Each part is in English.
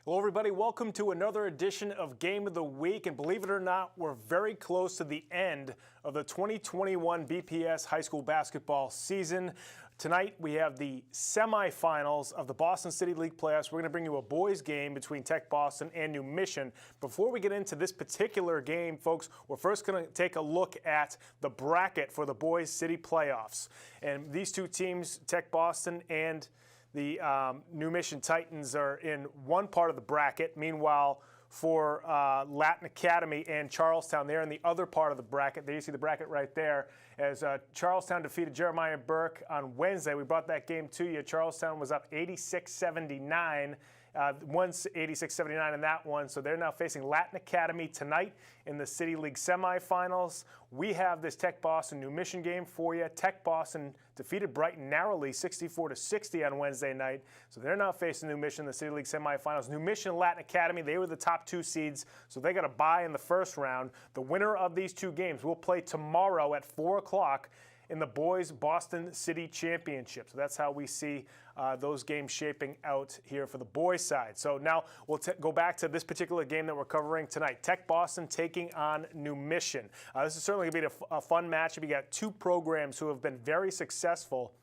Hello, everybody. Welcome to another edition of Game of the Week. And believe it or not, we're very close to the end of the 2021 BPS high school basketball season. Tonight, we have the semifinals of the Boston City League playoffs. We're going to bring you a boys game between Tech Boston and New Mission. Before we get into this particular game, folks, we're first going to take a look at the bracket for the boys city playoffs. And these two teams, Tech Boston and the New Mission Titans, are in one part of the bracket. Meanwhile, for Latin Academy and Charlestown, they're in the other part of the bracket. There you see the bracket right there. As Charlestown defeated Jeremiah Burke on Wednesday, we brought that game to you. Charlestown was up 86-79. Won 86-79 in that one, so they're now facing Latin Academy tonight in the City League semifinals. We have this Tech Boston New Mission game for you. Tech Boston defeated Brighton narrowly 64-60 on Wednesday night, so they're now facing New Mission in the City League semifinals. New Mission and Latin Academy, they were the top two seeds, so they got a bye in the first round. The winner of these two games will play tomorrow at 4 o'clock in the boys Boston City Championship. So that's how we see those games shaping out here for the boys side. So now we'll go back to this particular game that we're covering tonight. Tech Boston taking on New Mission. This is certainly going to be a fun matchup. You got two programs who have been very successful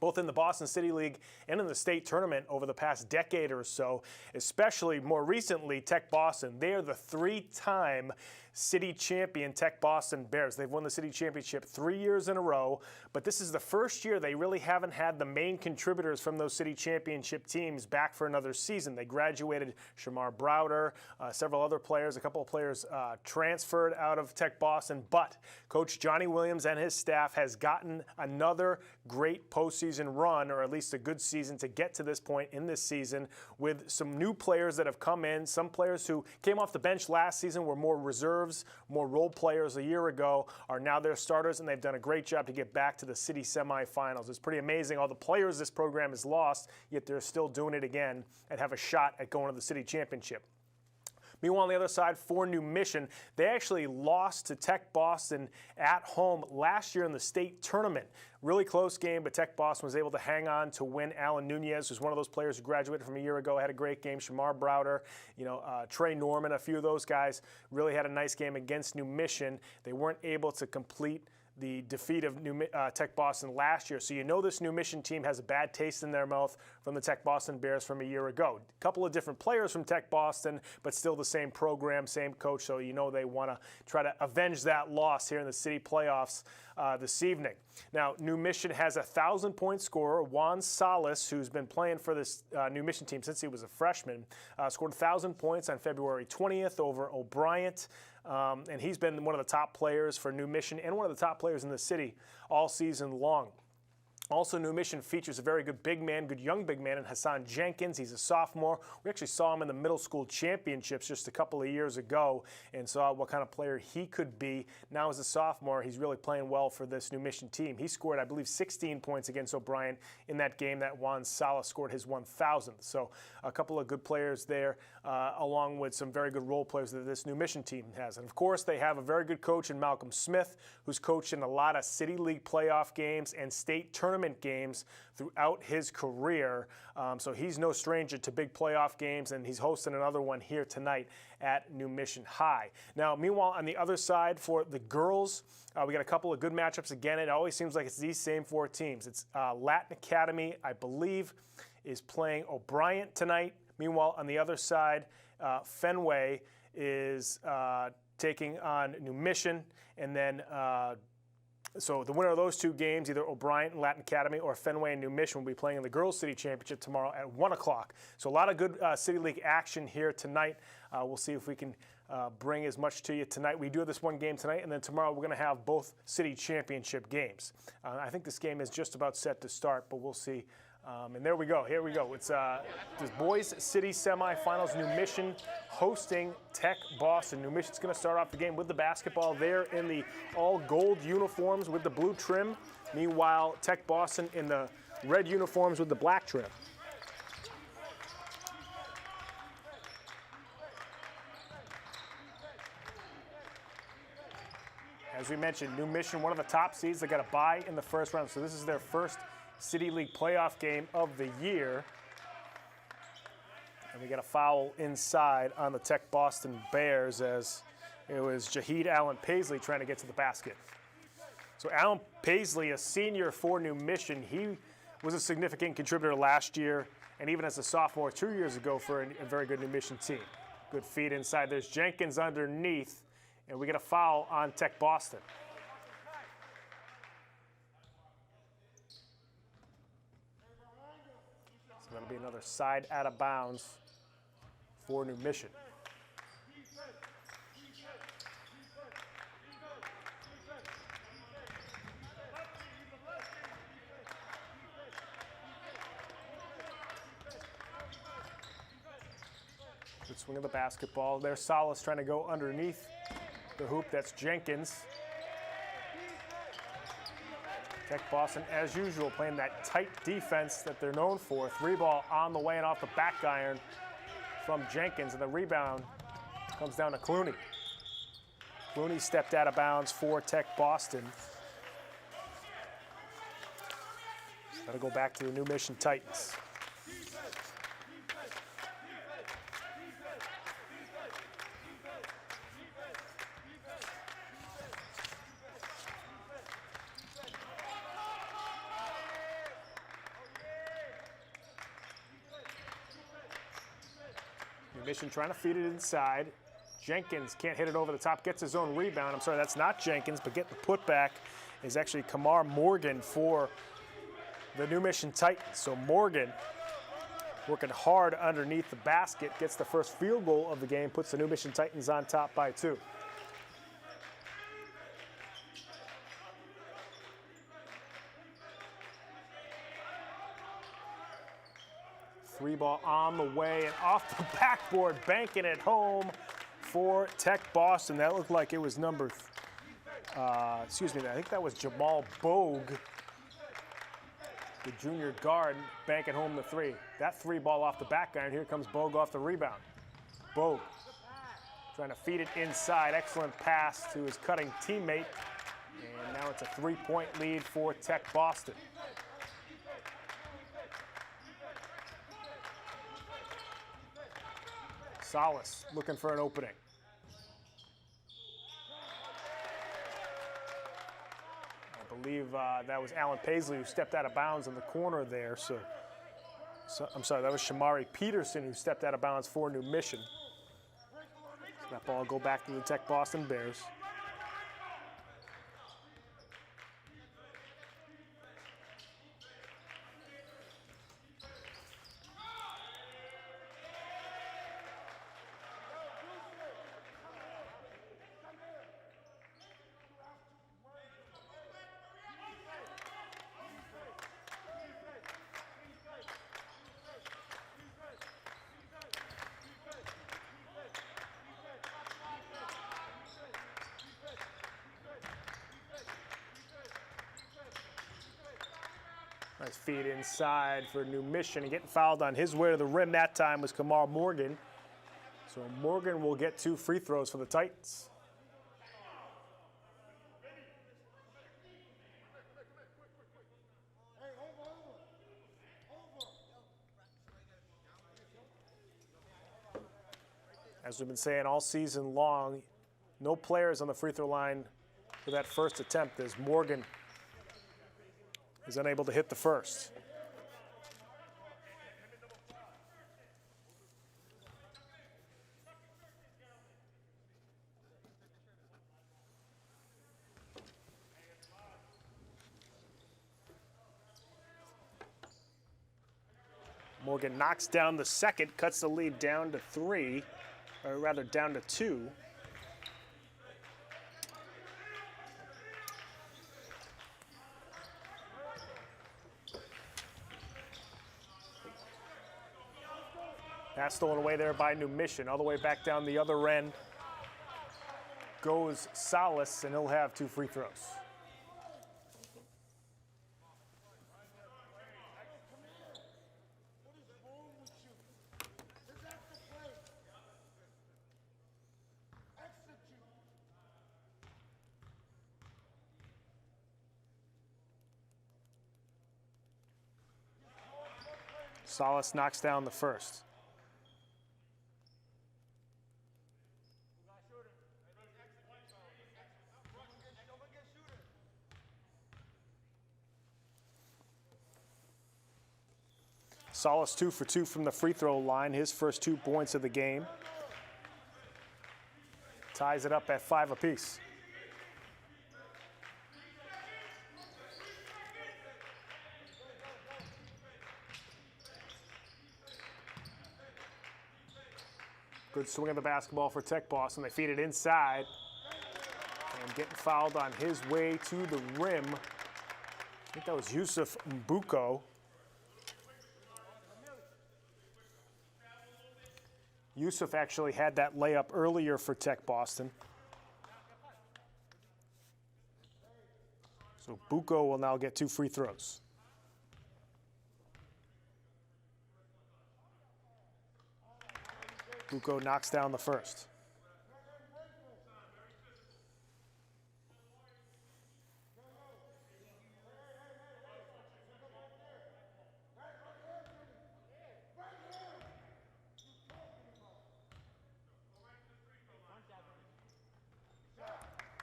both in the Boston City League and in the state tournament over the past decade or so, especially more recently, Tech Boston. They are the three-time city champion Tech Boston Bears. They've won the city championship 3 years in a row, but this is the first year they really haven't had the main contributors from those city championship teams back for another season. They graduated Shamar Browder, several other players, a couple of players transferred out of Tech Boston, but Coach Johnny Williams and his staff has gotten another great postseason run, or at least a good season to get to this point in this season, with some new players that have come in. Some players who came off the bench last season were more reserves, more role players a year ago, are now their starters, and they've done a great job to get back to the city semifinals. It's pretty amazing all the players this program has lost, yet they're still doing it again and have a shot at going to the city championship. Meanwhile, on the other side, for New Mission, they actually lost to Tech Boston at home last year in the state tournament. Really close game, but Tech Boston was able to hang on to win. Alan Nunez, who's one of those players who graduated from a year ago, had a great game. Shamar Browder, Trey Norman, a few of those guys really had a nice game against New Mission. They weren't able to complete the defeat of Tech Boston last year. So you know this New Mission team has a bad taste in their mouth from the Tech Boston Bears from a year ago. A couple of different players from Tech Boston, but still the same program, same coach, so you know they want to try to avenge that loss here in the city playoffs this evening. Now, New Mission has a 1,000-point scorer, Juan Salas, who's been playing for this New Mission team since he was a freshman, scored 1,000 points on February 20th over O'Brien. And he's been one of the top players for New Mission and one of the top players in the city all season long. Also, New Mission features a very good big man, good young big man, in Hassan Jenkins. He's a sophomore. We actually saw him in the middle school championships just a couple of years ago and saw what kind of player he could be. Now as a sophomore, he's really playing well for this New Mission team. He scored, I believe, 16 points against O'Brien in that game that Juan Salas scored his 1,000th. So a couple of good players there, along with some very good role players that this New Mission team has. And of course, they have a very good coach in Malcolm Smith, who's coached in a lot of City League playoff games and state tournament games throughout his career. So he's no stranger to big playoff games, and he's hosting another one here tonight at New Mission High. Now, meanwhile, on the other side for the girls, we got a couple of good matchups again. It always seems like it's these same four teams. It's Latin Academy, I believe, is playing O'Brien tonight. Meanwhile, on the other side, Fenway is taking on New Mission, and then so the winner of those two games, either O'Brien and Latin Academy or Fenway and New Mission, will be playing in the Girls City Championship tomorrow at 1 o'clock. So a lot of good City League action here tonight. We'll see if we can bring as much to you tonight. We do have this one game tonight, and then tomorrow we're going to have both City Championship games. I think this game is just about set to start, but we'll see. And there we go. Here we go. It's the boys city semifinals. New Mission hosting Tech Boston. New Mission's going to start off the game with the basketball there in the all gold uniforms with the blue trim. Meanwhile, Tech Boston in the red uniforms with the black trim. As we mentioned, New Mission, one of the top seeds. They got a bye in the first round, so this is their first City League playoff game of the year. And we got a foul inside on the Tech Boston Bears as it was Jaheed Allen Paisley trying to get to the basket. So Allen Paisley, a senior for New Mission, he was a significant contributor last year and even as a sophomore 2 years ago for a very good New Mission team. Good feed inside. There's Jenkins underneath, and we get a foul on Tech Boston. So that'll be another side out of bounds for New Mission. Good swing of the basketball. There's Salas trying to go underneath the hoop. That's Jenkins. Tech Boston, as usual, playing that tight defense that they're known for. 3-ball on the way and off the back iron from Jenkins, and the rebound comes down to Clooney. Clooney stepped out of bounds for Tech Boston. That'll go back to the New Mission Titans. Mission trying to feed it inside. Jenkins can't hit it over the top, gets his own rebound. I'm sorry, that's not Jenkins, but getting the putback is actually Kamar Morgan for the New Mission Titans. So Morgan working hard underneath the basket, gets the first field goal of the game, puts the New Mission Titans on top by 2. Three-ball on the way and off the backboard, banking it home for Tech Boston. That looked like it was I think that was Jamal Bogue, the junior guard, banking home the 3. That 3-ball off the back iron. Here comes Bogue off the rebound. Bogue trying to feed it inside. Excellent pass to his cutting teammate. And now it's a 3-point lead for Tech Boston. Salas looking for an opening. I believe that was Allen Paisley who stepped out of bounds in the corner there. So I'm sorry, that was Shamari Peterson who stepped out of bounds for New Mission. So that ball will go back to the Tech Boston Bears. Nice feed inside for New Mission. And getting fouled on his way to the rim that time was Kamar Morgan. So Morgan will get 2 free throws for the Titans. As we've been saying all season long, no players on the free throw line for that first attempt as Morgan is unable to hit the first. Morgan knocks down the second, cuts the lead down to 3, or rather down to 2. Pass stolen away there by New Mission. All the way back down the other end goes Salas, and he'll have 2 free throws. Salas knocks down the first. Solis 2 for 2 from the free throw line, his first 2 points of the game. Ties it up at 5 apiece. Good swing of the basketball for Tech Boston. They feed it inside. And getting fouled on his way to the rim. I think that was Yusuf Mbuko. Yusuf actually had that layup earlier for Tech Boston. So Buko will now get 2 free throws. Buko knocks down the first.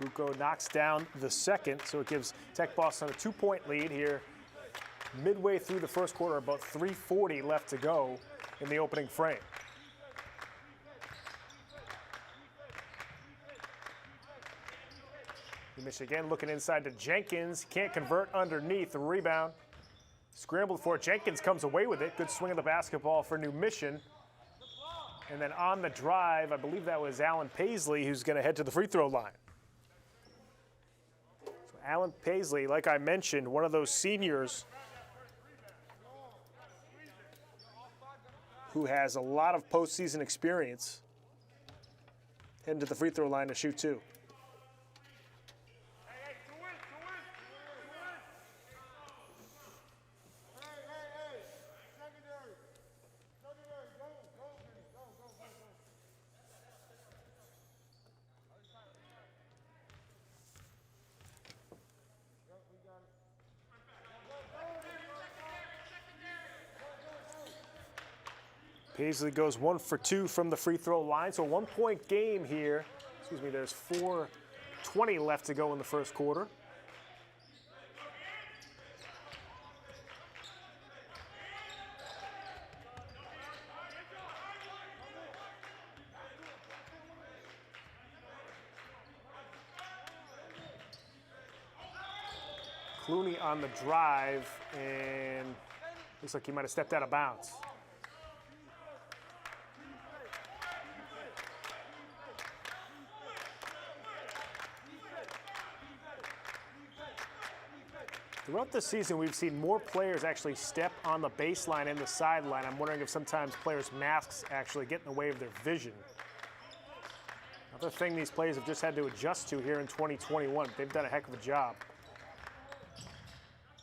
Buko knocks down the second, so it gives Tech Boston a 2-point lead here. Midway through the first quarter, about 3:40 left to go in the opening frame. Michigan looking inside to Jenkins, can't convert underneath, the rebound. Scrambled for it, Jenkins comes away with it. Good swing of the basketball for New Mission. And then on the drive, I believe that was Alan Paisley who's gonna head to the free throw line. So Alan Paisley, like I mentioned, one of those seniors who has a lot of postseason experience, heading to the free throw line to shoot 2. Paisley goes 1 for 2 from the free throw line, so a 1-point game here. Excuse me, there's 4:20 left to go in the first quarter. Clooney on the drive, and looks like he might have stepped out of bounds. Throughout the season, we've seen more players actually step on the baseline and the sideline. I'm wondering if sometimes players' masks actually get in the way of their vision. Another thing these players have just had to adjust to here in 2021. They've done a heck of a job.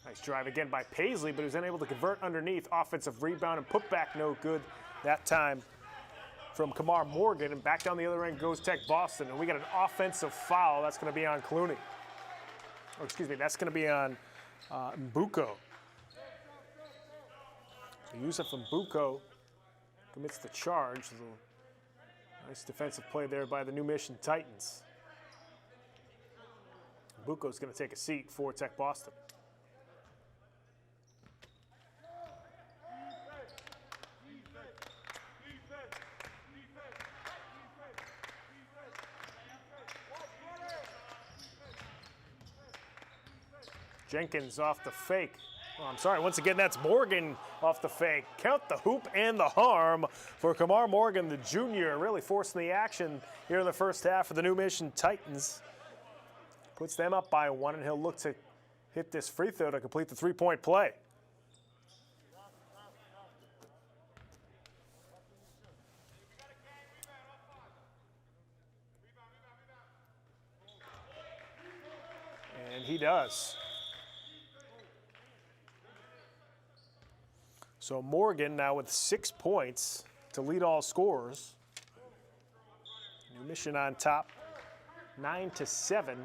Nice drive again by Paisley, but he was unable to convert underneath. Offensive rebound and putback no good that time from Kamar Morgan. And back down the other end goes Tech Boston. And we got an offensive foul. That's going to be on Clooney. Or excuse me, that's going to be on Mbuko. So Yusuf Mbuko commits the charge. So nice defensive play there by the New Mission Titans. Mbuko's going to take a seat for Tech Boston. Jenkins off the fake. Oh, I'm sorry, once again, that's Morgan off the fake. Count the hoop and the harm for Kamar Morgan, the junior, really forcing the action here in the first half for the New Mission Titans. Puts them up by 1, and he'll look to hit this free throw to complete the 3-point play. And he does. So Morgan now with 6 points to lead all scorers. New Mission on top, 9-7.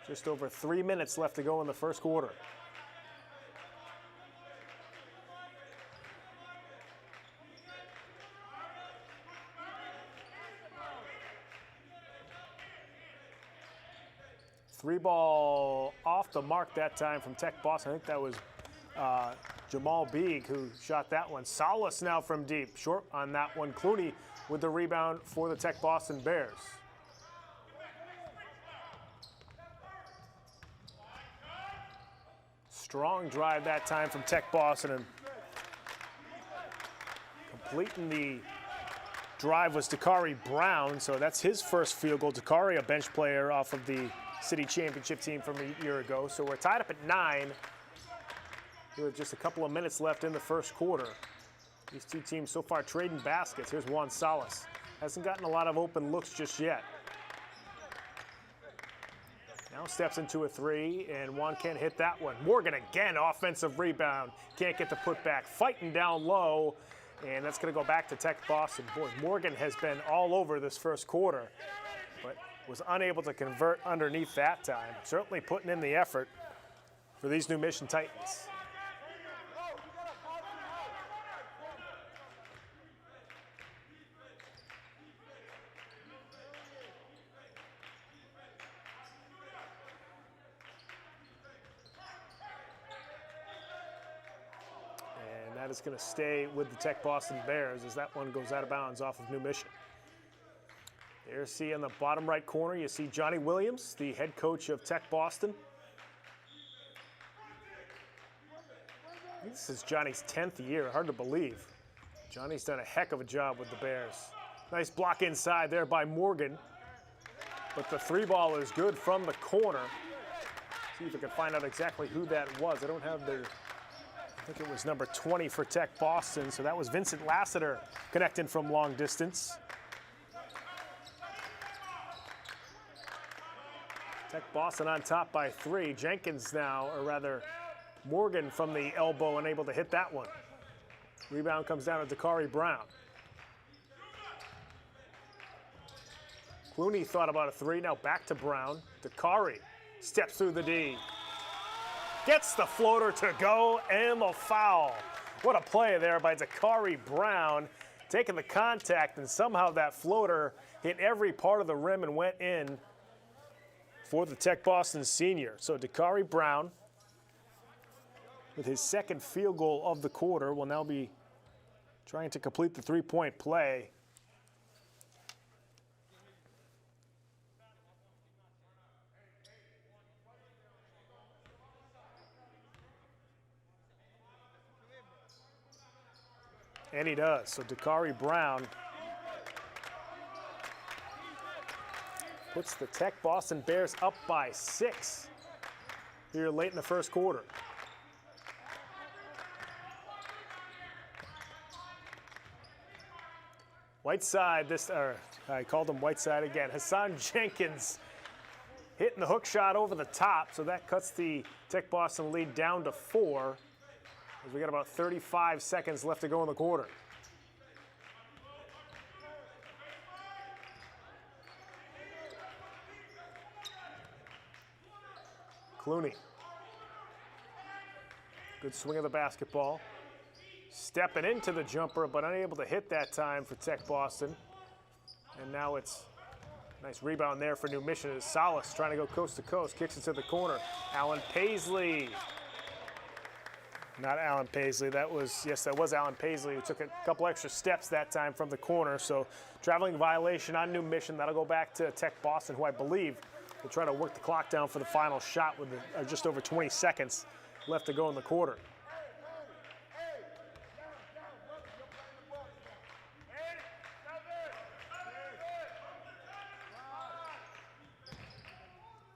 Just over 3 minutes left to go in the first quarter. Three ball off the mark that time from Tech Boston. I think that was Jamal Beeg who shot that one. Salas now from deep. Short on that one. Clooney with the rebound for the Tech Boston Bears. Strong drive that time from Tech Boston, and completing the drive was Dakari Brown, so that's his first field goal. Dakari, a bench player off of the city championship team from a year ago. So we're tied up at 9 with just a couple of minutes left in the first quarter. These two teams so far trading baskets. Here's Juan Salas. Hasn't gotten a lot of open looks just yet. Now steps into a 3, and Juan can't hit that one. Morgan again, offensive rebound. Can't get the putback. Fighting down low, and that's going to go back to Tech Boston. Boy, Morgan has been all over this first quarter, but was unable to convert underneath that time. Certainly putting in the effort for these New Mission Titans. That is going to stay with the Tech Boston Bears as that one goes out of bounds off of New Mission. There, see in the bottom right corner, you see Johnny Williams, the head coach of Tech Boston. This is Johnny's 10th year, hard to believe. Johnny's done a heck of a job with the Bears. Nice block inside there by Morgan, but the 3-ball is good from the corner. See if we can find out exactly who that was. I don't have their... I think it was number 20 for Tech Boston, so that was Vincent Lassiter connecting from long distance. Tech Boston on top by 3. Jenkins now, or rather Morgan from the elbow, unable to hit that one. Rebound comes down to Dakari Brown. Clooney thought about a 3, now back to Brown. Dakari steps through the D. Gets the floater to go, and the foul. What a play there by Dakari Brown, taking the contact, and somehow that floater hit every part of the rim and went in for the Tech Boston senior. So Dakari Brown, with his second field goal of the quarter, will now be trying to complete the 3-point play. And he does. So Dakari Brown puts the Tech Boston Bears up by 6 here late in the first quarter. Whiteside, I called him Whiteside again. Hassan Jenkins hitting the hook shot over the top, so that cuts the Tech Boston lead down to 4. As we got about 35 seconds left to go in the quarter. Clooney. Good swing of the basketball. Stepping into the jumper, but unable to hit that time for Tech Boston. And now it's a nice rebound there for New Mission as Salas trying to go coast to coast. Kicks it to the corner. Alan Paisley. Not Alan Paisley, that was Alan Paisley who took a couple extra steps that time from the corner. So traveling violation on New Mission. That'll go back to Tech Boston, who I believe will try to work the clock down for the final shot with just over 20 seconds left to go in the quarter.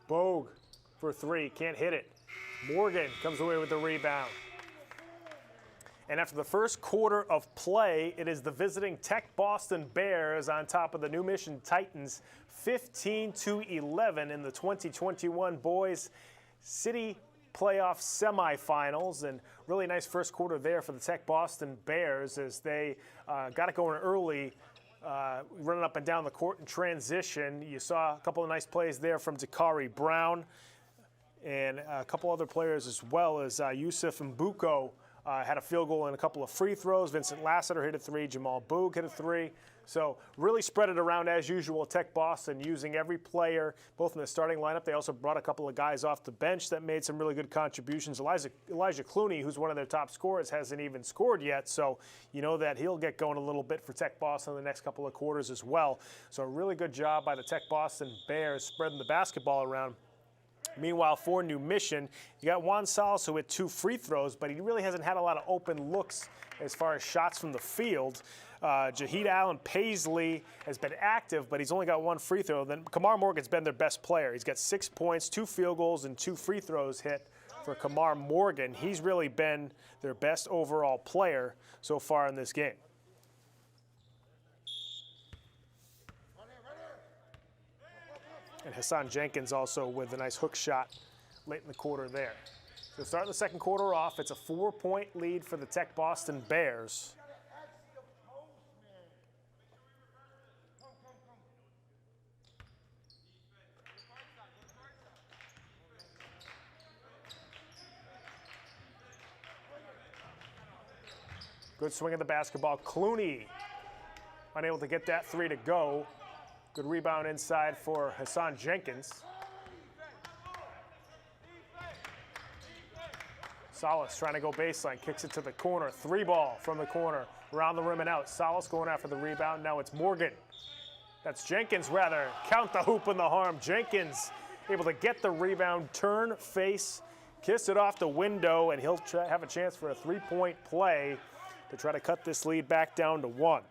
Bogue for 3, can't hit it. Morgan comes away with the rebound. And after the first quarter of play, it is the visiting Tech Boston Bears on top of the New Mission Titans, 15-11 in the 2021 Boys City Playoff Semifinals. And really nice first quarter there for the Tech Boston Bears as they got it going early, running up and down the court in transition. You saw a couple of nice plays there from Dakari Brown and a couple other players as well as Yusuf Mbuko. Had a field goal and a couple of free throws. Vincent Lassiter hit a 3. Jamal Boog hit a 3. So really spread it around as usual. Tech Boston using every player, both in the starting lineup. They also brought a couple of guys off the bench that made some really good contributions. Elijah Clooney, who's one of their top scorers, hasn't even scored yet. So you know that he'll get going a little bit for Tech Boston in the next couple of quarters as well. So a really good job by the Tech Boston Bears spreading the basketball around. Meanwhile, for New Mission, you got Juan Salas who hit 2 free throws, but he really hasn't had a lot of open looks as far as shots from the field. Jaheed Allen Paisley has been active, but he's only got 1 free throw. Then Kamar Morgan's been their best player. He's got 6 points, 2 field goals, and 2 free throws hit for Kamar Morgan. He's really been their best overall player so far in this game. And Hassan Jenkins also with a nice hook shot late in the quarter there. So starting the second quarter off, it's a 4-point lead for the Tech Boston Bears. Good swing of the basketball. Clooney unable to get that 3 to go. Good rebound inside for Hassan Jenkins. Salas trying to go baseline, kicks it to the corner. 3 ball from the corner, around the rim and out. Salas going after the rebound. Now it's Morgan. That's Jenkins, rather. Count the hoop and the harm. Jenkins able to get the rebound, turn, face, kiss it off the window, and he'll have a chance for a 3-point play to try to cut this lead back down to 1.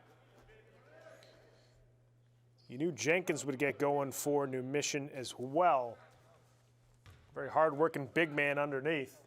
You knew Jenkins would get going for New Mission as well. Very hard-working big man underneath.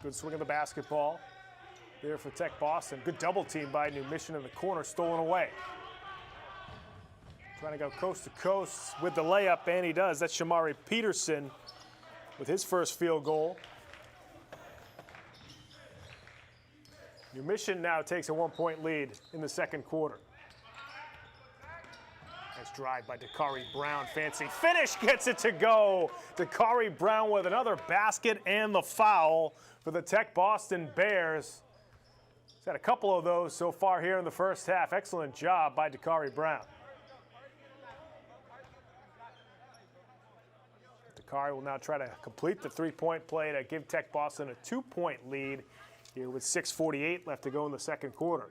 Good swing of the basketball there for Tech Boston. Good double team by New Mission in the corner, stolen away. Trying to go coast to coast with the layup, and he does. That's Shamari Peterson with his first field goal. New Mission now takes a 1-point lead in the second quarter. Nice drive by Dakari Brown. Fancy finish, gets it to go. Dakari Brown with another basket and the foul for the Tech Boston Bears. He's had a couple of those so far here in the first half. Excellent job by Dakari Brown. Dakari will now try to complete the 3-point play to give Tech Boston a 2-point lead here with 6:48 left to go in the second quarter.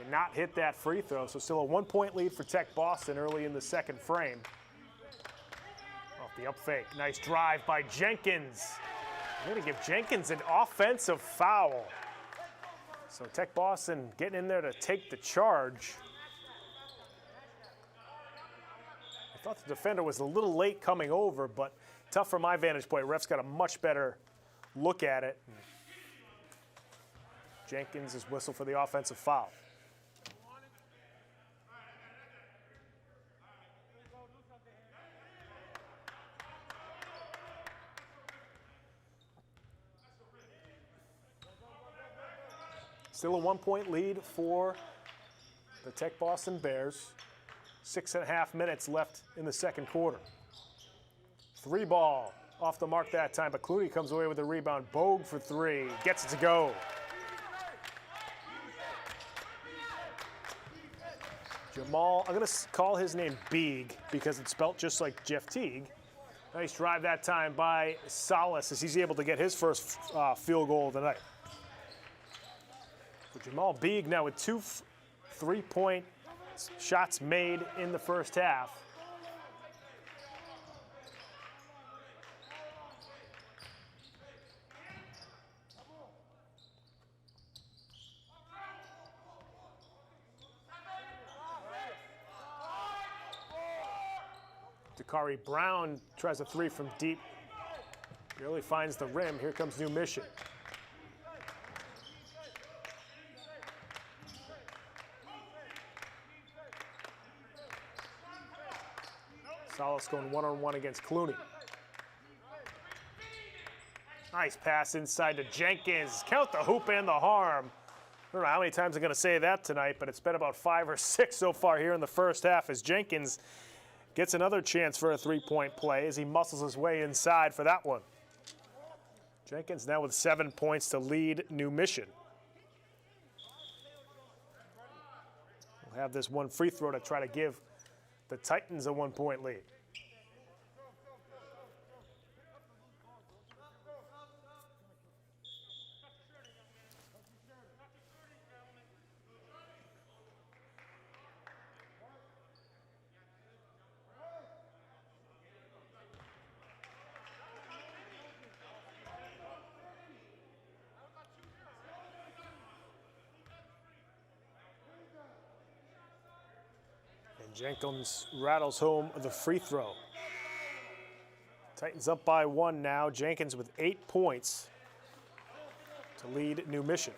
Cannot hit that free throw, so still a 1-point lead for Tech Boston early in the second frame. Off the up fake, nice drive by Jenkins. I'm going to give Jenkins an offensive foul. So Tech Boston getting in there to take the charge. I thought the defender was a little late coming over, but tough from my vantage point. Ref's got a much better look at it. Jenkins is whistled for the offensive foul. Still a 1-point lead for the Tech Boston Bears. 6.5 minutes left in the second quarter. 3 ball off the mark that time, but Clooney comes away with the rebound. Bogue for 3, gets it to go. Jamal, I'm going to call his name Beeg because it's spelt just like Jeff Teague. Nice drive that time by Salas as he's able to get his first field goal of the night. For Jamal Beeg now with 2 3-point shots made in the first half. Dakari Brown tries a three from deep. Barely finds the rim. Here comes New Mission. Salas going one-on-one against Clooney. Nice pass inside to Jenkins. Count the hoop and the harm. I don't know how many times I'm going to say that tonight, but it's been about 5 or 6 so far here in the first half as Jenkins gets another chance for a three-point play as he muscles his way inside for that one. Jenkins now with 7 points to lead New Mission. We'll have this one free throw to try to give the Titans a 1-point lead. Jenkins rattles home the free throw. Titans up by 1 now. Jenkins with 8 points to lead New Mission.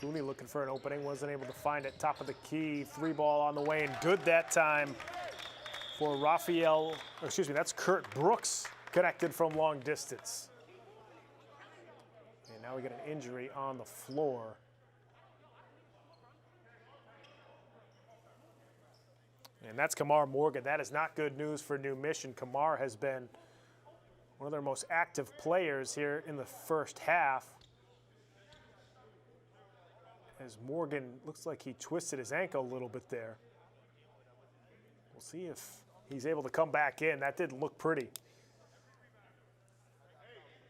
Clooney looking for an opening, wasn't able to find it. Top of the key, 3 ball on the way, and good that time for that's Kurt Brooks, connected from long distance. And now we get an injury on the floor. And that's Kamar Morgan. That is not good news for New Mission. Kamar has been one of their most active players here in the first half. As Morgan looks like he twisted his ankle a little bit there. We'll see if he's able to come back in. That didn't look pretty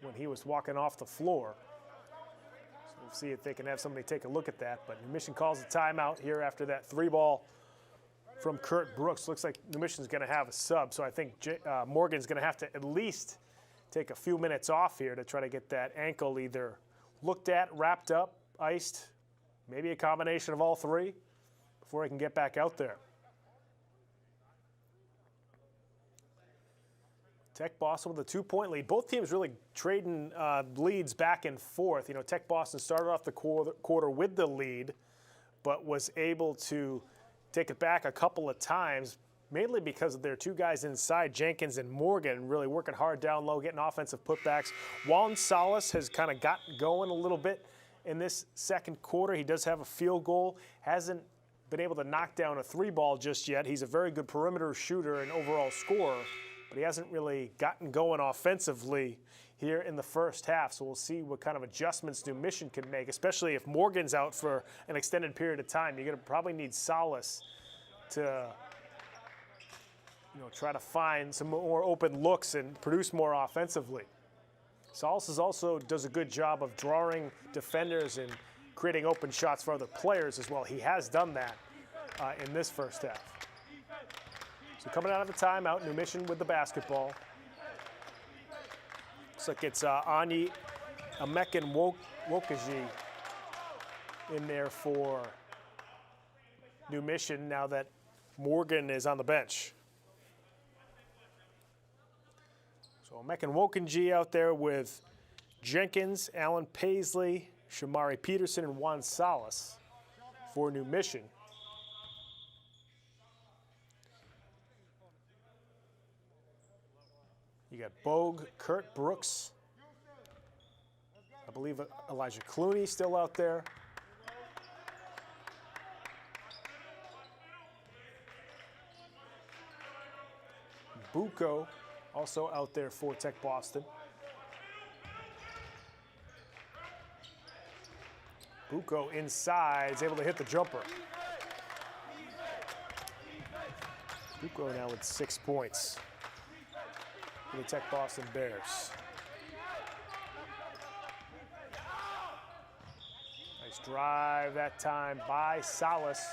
when he was walking off the floor. So we'll see if they can have somebody take a look at that. But New Mission calls a timeout here after that 3 ball from Kurt Brooks. Looks like New Mission's going to have a sub. So I think Morgan's going to have to at least take a few minutes off here to try to get that ankle either looked at, wrapped up, iced, maybe a combination of all 3 before he can get back out there. Tech Boston with a 2-point lead. Both teams really trading leads back and forth. You know, Tech Boston started off the quarter with the lead, but was able to take it back a couple of times, mainly because of their 2 guys inside, Jenkins and Morgan, really working hard down low, getting offensive putbacks. Juan Salas has kind of gotten going a little bit in this second quarter. He does have a field goal, hasn't been able to knock down a 3 ball just yet. He's a very good perimeter shooter and overall scorer, but he hasn't really gotten going offensively here in the first half. So we'll see what kind of adjustments New Mission can make, especially if Morgan's out for an extended period of time. You're going to probably need Salas to try to find some more open looks and produce more offensively. Salas also does a good job of drawing defenders and creating open shots for other players as well. He has done that in this first half. So coming out of the timeout, New Mission with the basketball. Looks like it's Anyi Amekin-Wokaji in there for New Mission now that Morgan is on the bench. So Amekin-Wokaji out there with Jenkins, Allen Paisley, Shamari Peterson, and Juan Salas for New Mission. You got Bogue, Kurt Brooks, I believe Elijah Clooney still out there. Buko also out there for Tech Boston. Buko inside is able to hit the jumper. Buko now with 6 points for the Tech Boston Bears. Nice drive that time by Salas.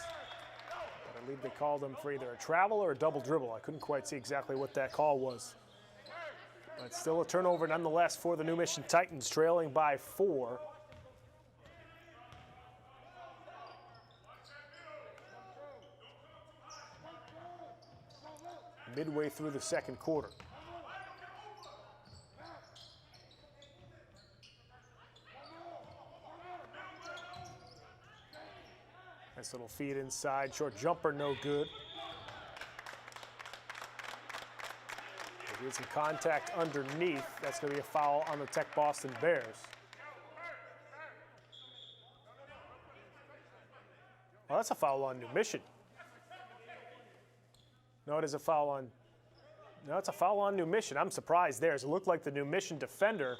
But I believe they called him for either a travel or a double dribble. I couldn't quite see exactly what that call was. But still a turnover nonetheless for the New Mission Titans, trailing by 4. Midway through the second quarter. Nice little feed inside, short jumper, no good. There's some contact underneath. That's going to be a foul on the Tech Boston Bears. Well, that's a foul on New Mission. No, it is a foul on. No, it's a foul on New Mission. I'm surprised there. It looked like the New Mission defender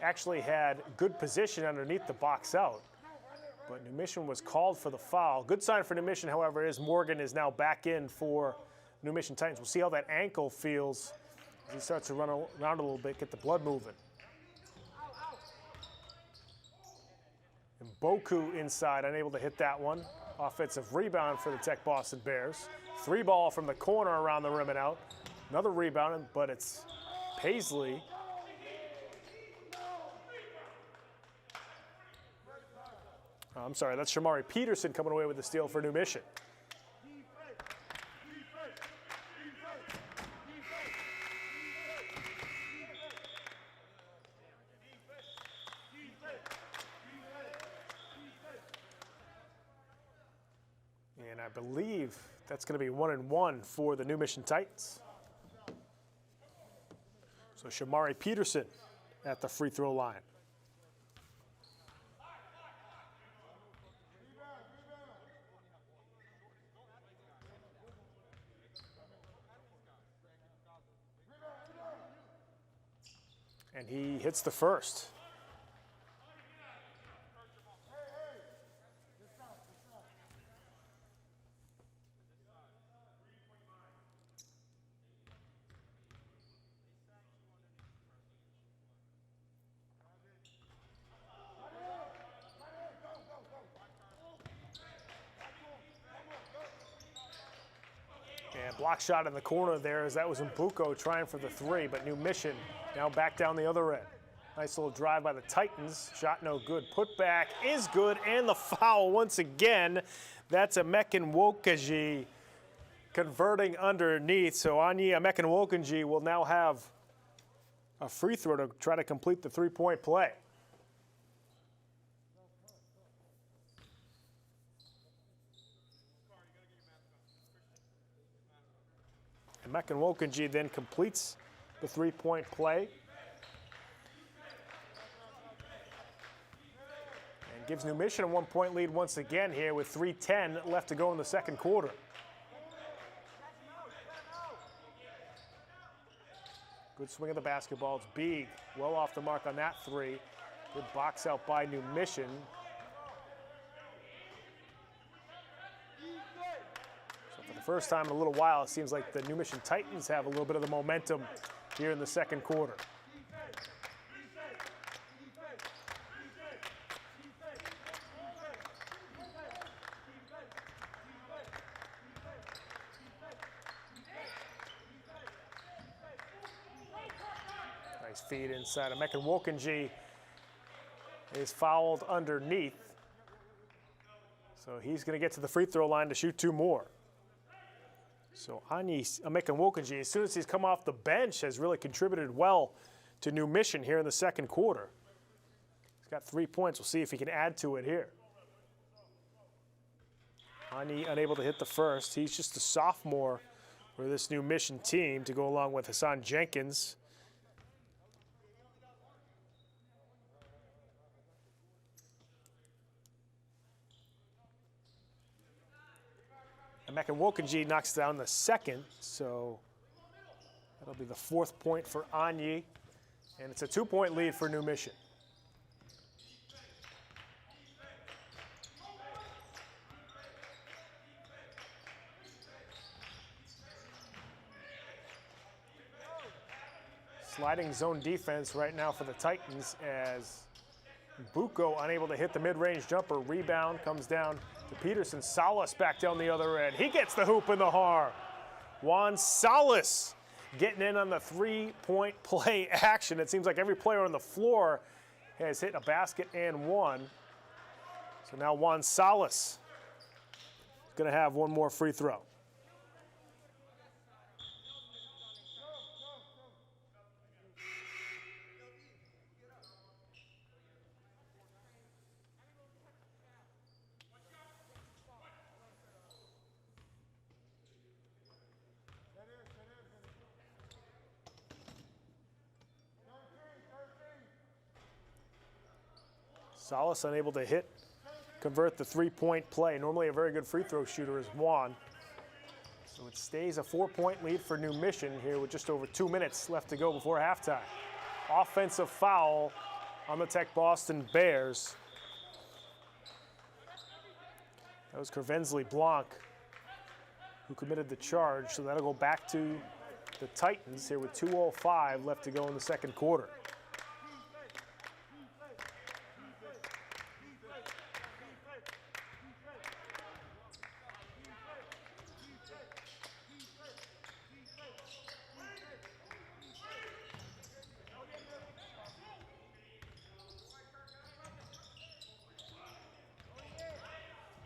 actually had good position underneath the box out. But New Mission was called for the foul. Good sign for New Mission, however, is Morgan is now back in for New Mission Titans. We'll see how that ankle feels as he starts to run around a little bit, get the blood moving. And Boku inside, unable to hit that one. Offensive rebound for the Tech Boston Bears. 3 ball from the corner around the rim and out. Another rebound, but it's Paisley. I'm sorry, that's Shamari Peterson coming away with the steal for New Mission. And I believe that's going to be 1-1 for the New Mission Titans. So Shamari Peterson at the free throw line. And he hits the first. And block shot in the corner there as that was Mbuko trying for the 3, but New Mission now back down the other end. Nice little drive by the Titans. Shot no good. Put back is good, and the foul once again. That's Amekinwokaji converting underneath. So Anyi Amekinwokaji will now have a free throw to try to complete the 3-point play. And Amekinwokaji then completes the 3-point play. And gives New Mission a 1-point lead once again here with 3:10 left to go in the second quarter. Good swing of the basketball. It's Beeg well off the mark on that 3. Good box out by New Mission. So for the first time in a little while, it seems like the New Mission Titans have a little bit of the momentum here in the second quarter. Nice feed inside. Amekinwokaji is fouled underneath. So he's going to get to the free throw line to shoot 2 more. So Anyi Amekinwokaji, as soon as he's come off the bench, has really contributed well to New Mission here in the second quarter. He's got 3 points. We'll see if he can add to it here. Anyi unable to hit the first. He's just a sophomore for this New Mission team to go along with Hassan Jenkins. Amekinwokaji knocks down the second, so that'll be the 4th point for Anyi, and it's a 2-point lead for New Mission. Sliding zone defense right now for the Titans as Bucco unable to hit the mid-range jumper. Rebound comes down to Peterson. Salas back down the other end. He gets the hoop in the har. Juan Salas getting in on the three-point play action. It seems like every player on the floor has hit a basket and one. So now Juan Salas is going to have one more free throw. Salas unable to convert the three-point play. Normally a very good free throw shooter is Juan. So it stays a 4-point lead for New Mission here with just over 2 minutes left to go before halftime. Offensive foul on the Tech Boston Bears. That was Kervensley Blanc who committed the charge. So that'll go back to the Titans here with 2:05 left to go in the second quarter.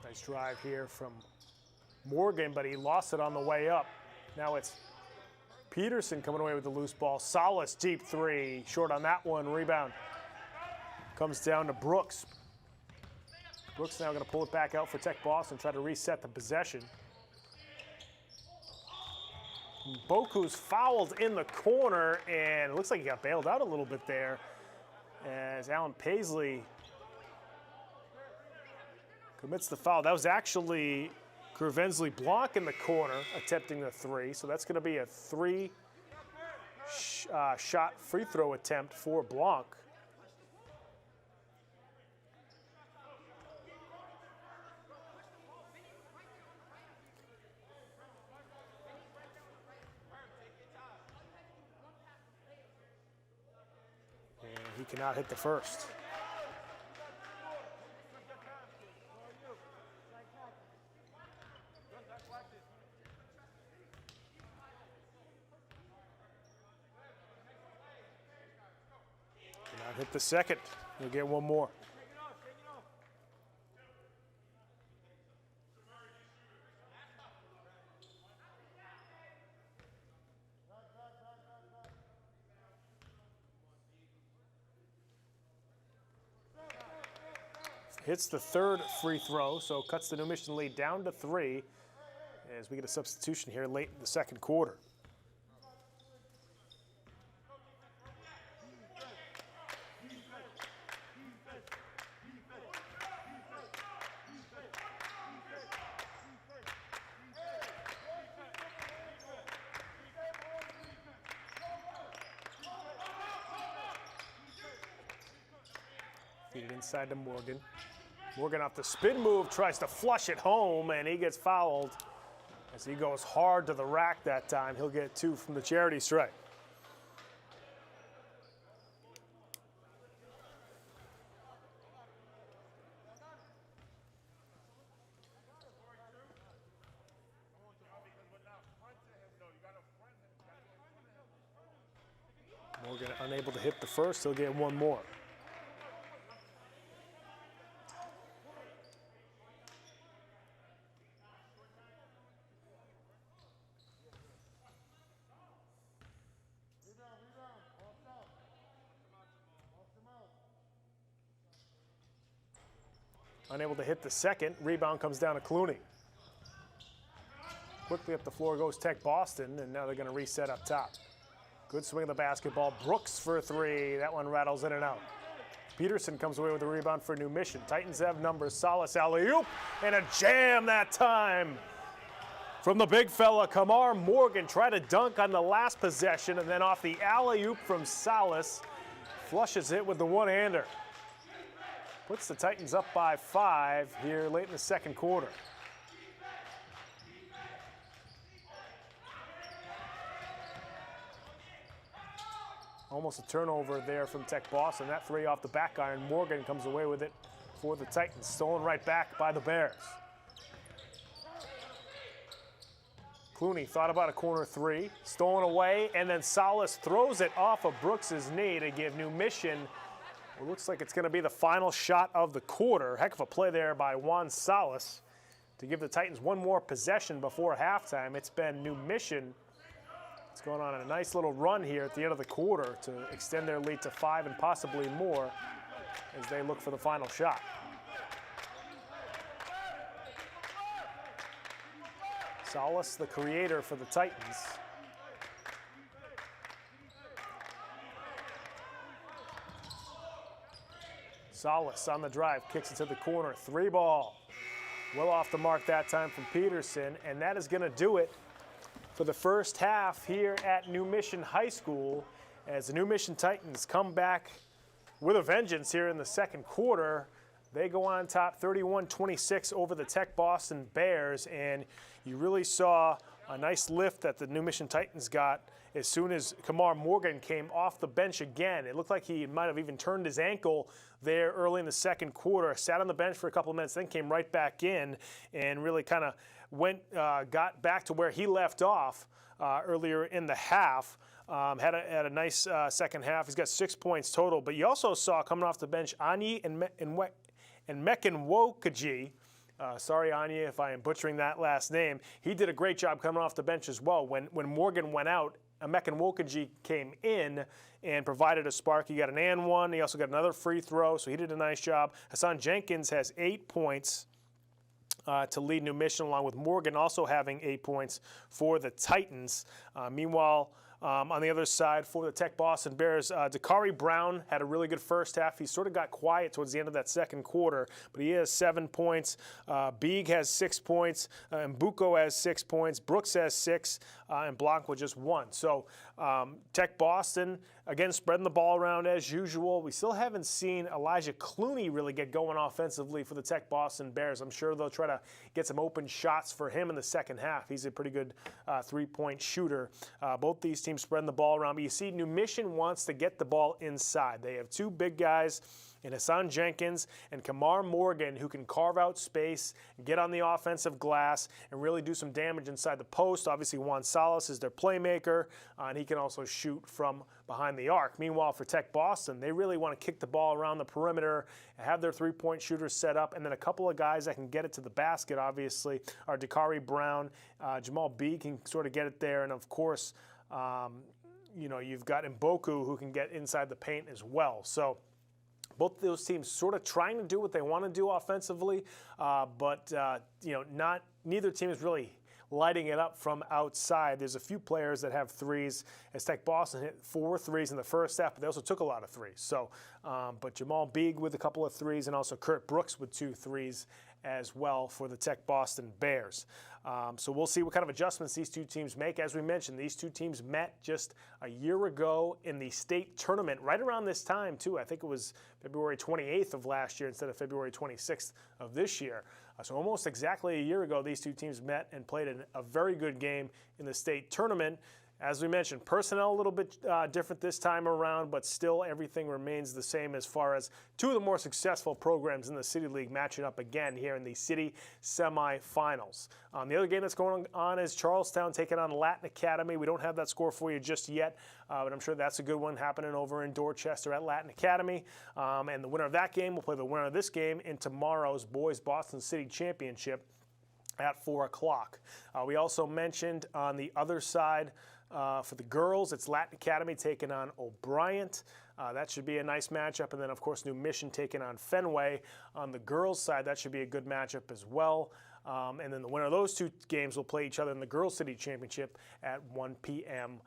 Nice drive here from Morgan, but he lost it on the way up. Now it's Peterson coming away with the loose ball. Salas, deep three. Short on that one. Rebound comes down to Brooks. Brooks now going to pull it back out for Tech Boston, try to reset the possession. Boku's fouled in the corner, and it looks like he got bailed out a little bit there as Alan Paisley commits the foul. That was actually Kervensley Blanc in the corner attempting the three, so that's going to be a shot free throw attempt for Blanc. And he cannot hit the first. Hit the second. He'll get one more. Hits the third free throw, so cuts the New Mission lead down to 3 as we get a substitution here late in the second quarter. Feed it inside to Morgan. Morgan off the spin move, tries to flush it home, and he gets fouled as he goes hard to the rack that time. He'll get 2 from the charity stripe. Morgan unable to hit the first, he'll get one more. Unable to hit the second. Rebound comes down to Clooney. Quickly up the floor goes Tech Boston, and now they're going to reset up top. Good swing of the basketball. Brooks for 3. That one rattles in and out. Peterson comes away with the rebound for New Mission. Titans have numbers. Salas alley-oop, and a jam that time from the big fella. Kamar Morgan tried to dunk on the last possession, and then off the alley-oop from Salas, flushes it with the one-hander. Puts the Titans up by 5 here late in the second quarter. Almost a turnover there from Tech Boston. That three off the back iron. Morgan comes away with it for the Titans. Stolen right back by the Bears. Clooney thought about a corner three. Stolen away, and then Salas throws it off of Brooks's knee to give New Mission what looks like it's going to be the final shot of the quarter. Heck of a play there by Juan Salas to give the Titans one more possession before halftime. It's been New Mission. It's going on a nice little run here at the end of the quarter to extend their lead to 5 and possibly more as they look for the final shot. Salas, the creator for the Titans. Salas on the drive, kicks it to the corner, 3 ball. Well off the mark that time from Peterson, and that is going to do it for the first half here at New Mission High School as the New Mission Titans come back with a vengeance here in the second quarter. They go on top 31-26 over the Tech Boston Bears, and you really saw a nice lift that the New Mission Titans got as soon as Kamar Morgan came off the bench again. It looked like he might have even turned his ankle there early in the second quarter, sat on the bench for a couple of minutes, then came right back in and really kind of got back to where he left off earlier in the half. Had a nice second half. He's got 6 points total, but you also saw coming off the bench Anyi and Mekinwokaji. Sorry, Anya, if I am butchering that last name. He did a great job coming off the bench as well. When Morgan went out, Mekinwokaji came in and provided a spark. He got an and one. He also got another free throw, so he did a nice job. Hassan Jenkins has 8 points to lead New Mission, along with Morgan also having 8 points for the Titans. Meanwhile, on the other side, for the Tech Boston Bears, Dakari Brown had a really good first half. He sort of got quiet towards the end of that second quarter, but he has 7 points. Beeg has 6 points. Mbuko has 6 points. Brooks has 6, and Blanc with just 1. So Tech Boston, again, spreading the ball around as usual. We still haven't seen Elijah Clooney really get going offensively for the Tech Boston Bears. I'm sure they'll try to get some open shots for him in the second half. He's a pretty good three-point shooter. Both these teams spreading the ball around. But you see, New Mission wants to get the ball inside. They have 2 big guys in Hassan Jenkins and Kamar Morgan who can carve out space, get on the offensive glass, and really do some damage inside the post. Obviously, Juan Salas is their playmaker, and he can also shoot from behind the arc. Meanwhile, for Tech Boston, they really want to kick the ball around the perimeter, have their three-point shooters set up, and then a couple of guys that can get it to the basket, obviously, are Dakari Brown. Jamal B can sort of get it there, and of course, you've got Mboku who can get inside the paint as well. So both of those teams sort of trying to do what they want to do offensively, but neither team is really lighting it up from outside. There's a few players that have threes, as Tech Boston hit 4 threes in the first half, but they also took a lot of threes. So, but Jamal Beeg with a couple of threes, and also Kurt Brooks with 2 threes as well for the Tech Boston Bears. So we'll see what kind of adjustments these two teams make. As we mentioned, these two teams met just a year ago in the state tournament, right around this time, too. I think it was February 28th of last year instead of February 26th of this year. So almost exactly a year ago, these two teams met and played a very good game in the state tournament. As we mentioned, personnel a little bit different this time around, but still everything remains the same as far as 2 of the more successful programs in the City League matching up again here in the City semifinals. The other game that's going on is Charlestown taking on Latin Academy. We don't have that score for you just yet, but I'm sure that's a good one happening over in Dorchester at Latin Academy. And the winner of that game will play the winner of this game in tomorrow's Boys Boston City Championship at 4 o'clock. We also mentioned on the other side, for the girls, it's Latin Academy taking on O'Brien. That should be a nice matchup. And then, of course, New Mission taking on Fenway. On the girls' side, that should be a good matchup as well. And then the winner of those 2 games will play each other in the Girls City Championship at 1 p.m.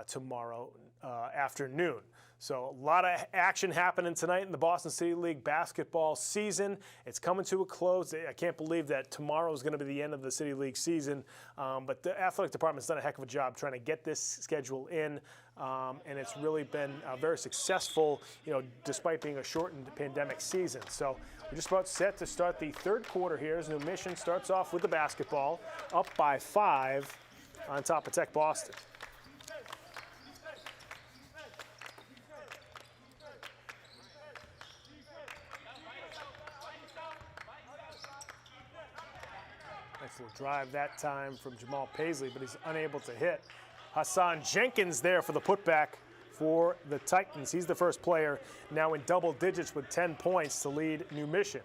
Tomorrow afternoon. So a lot of action happening tonight in the Boston City League basketball season. It's coming to a close. I can't believe that tomorrow is going to be the end of the City League season. But the athletic department's done a heck of a job trying to get this schedule in. And it's really been very successful, despite being a shortened pandemic season. So we're just about set to start the third quarter here as New Mission starts off with the basketball, up by 5 on top of Tech Boston. Beautiful drive that time from Jamal Paisley, but he's unable to hit. Hassan Jenkins there for the putback for the Titans. He's the first player now in double digits with 10 points to lead New Mission.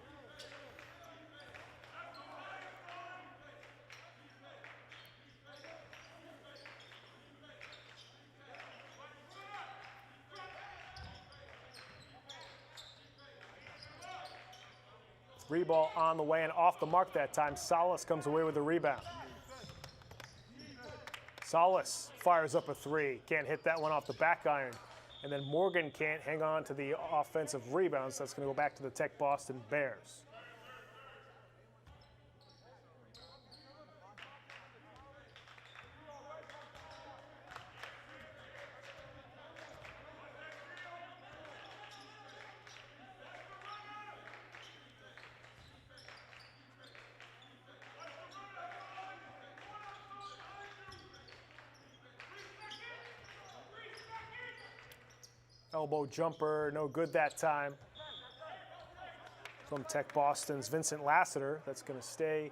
Three ball on the way and off the mark that time. Salas comes away with the rebound. Salas fires up a three. Can't hit that one off the back iron. And then Morgan can't hang on to the offensive rebound, so that's going to go back to the Tech Boston Bears. Elbow jumper, no good that time. From Tech Boston's Vincent Lassiter. That's going to stay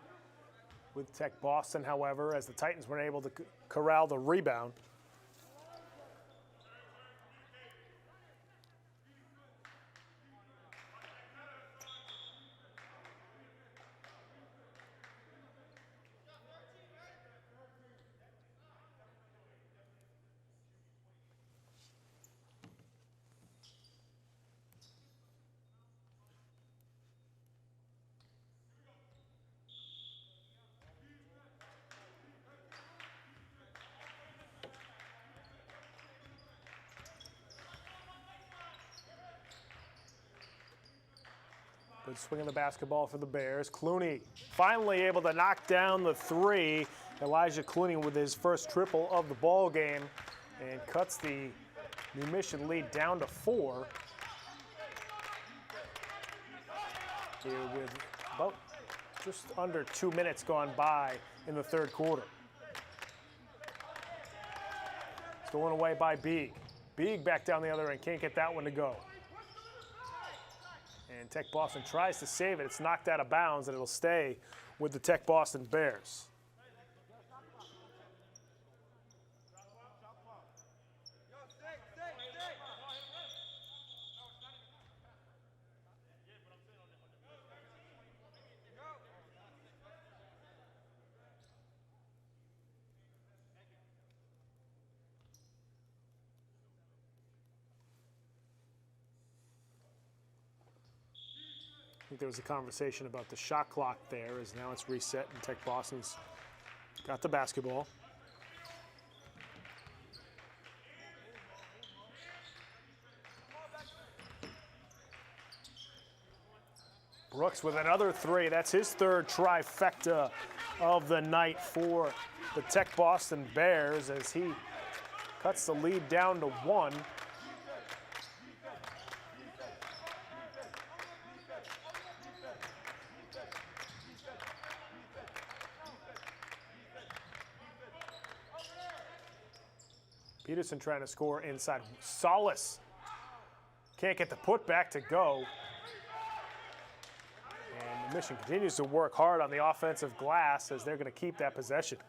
with Tech Boston, however, as the Titans weren't able to corral the rebound. Good swing of the basketball for the Bears. Clooney finally able to knock down the three. Elijah Clooney with his first triple of the ball game and cuts the New Mission lead down to 4. Here with about just under 2 minutes gone by in the third quarter. Stolen away by Beeg. Beeg back down the other end, can't get that one to go. And Tech Boston tries to save it. It's knocked out of bounds, and it'll stay with the Tech Boston Bears. I think there was a conversation about the shot clock there, as now it's reset and Tech Boston's got the basketball. Brooks with another three. That's his third trifecta of the night for the Tech Boston Bears as he cuts the lead down to 1. Peterson trying to score inside. Salas can't get the putback to go. And the Mission continues to work hard on the offensive glass as they're going to keep that possession.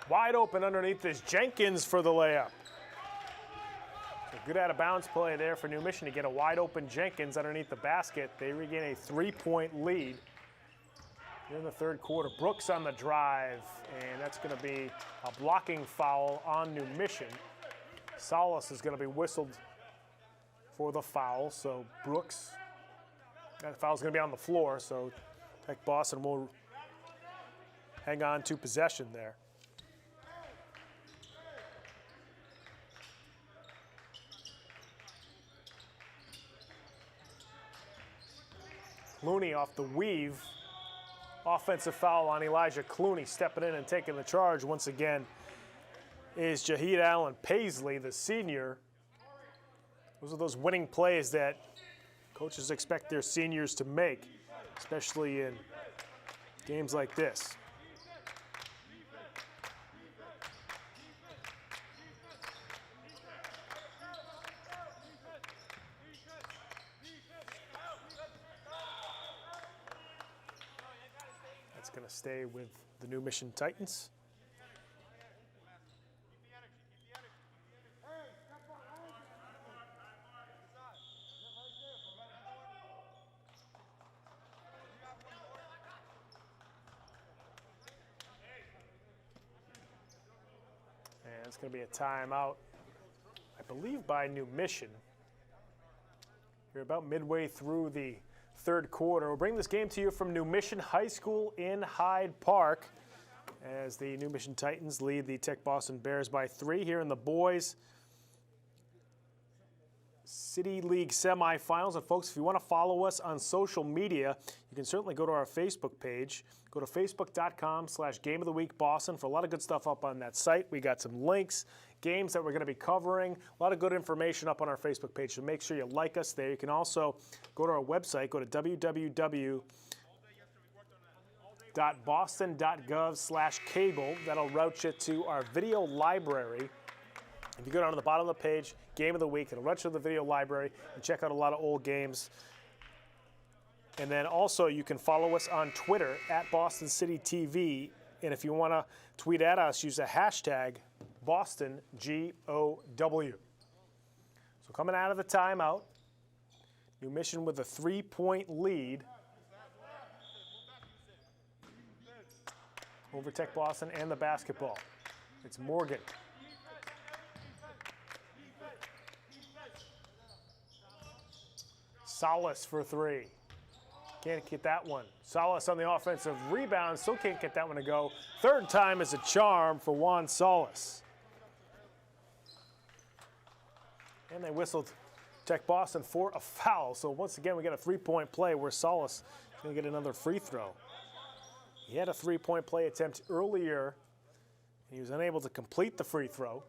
Wide open underneath is Jenkins for the layup. Good out-of-bounds play there for New Mission to get a wide-open Jenkins underneath the basket. They regain a 3-point lead here in the third quarter. Brooks on the drive, and that's going to be a blocking foul on New Mission. Salas is going to be whistled for the foul, so Brooks, that foul's going to be on the floor, so Tech Boston will hang on to possession there. Clooney off the weave. Offensive foul on Elijah Clooney. Stepping in and taking the charge once again is Jaheed Allen Paisley, the senior. Those are those winning plays that coaches expect their seniors to make, especially in games like this. going to stay with the New Mission Titans. And it's going to be a timeout, I believe, by New Mission. You're about midway through the third quarter. We'll bring this game to you from New Mission High School in Hyde Park as the New Mission Titans lead the Tech Boston Bears by 3 here in the boys City League semifinals. And folks, if you want to follow us on social media, you can certainly go to our Facebook page. Go to facebook.com/GameOfTheWeekBoston for a lot of good stuff up on that site. We got some links, games that we're going to be covering, a lot of good information up on our Facebook page, so make sure you like us there. You can also go to our website, go to www.boston.gov/cable. That'll route you to our video library. If you go down to the bottom of the page, Game of the Week, it'll route you to the video library and check out a lot of old games. And then also you can follow us on Twitter at Boston City TV. And if you want to tweet at us, use the hashtag BostonGOW. So coming out of the timeout, New Mission with a 3-point lead over Tech Boston and the basketball. It's Morgan. Salas for 3. Can't get that one. Salas on the offensive rebound. Still can't get that one to go. Third time is a charm for Juan Salas. And they whistled Tech Boston for a foul. So once again, we got a 3-point play where Salas is going to get another free throw. He had a 3-point play attempt earlier. He was unable to complete the free throw.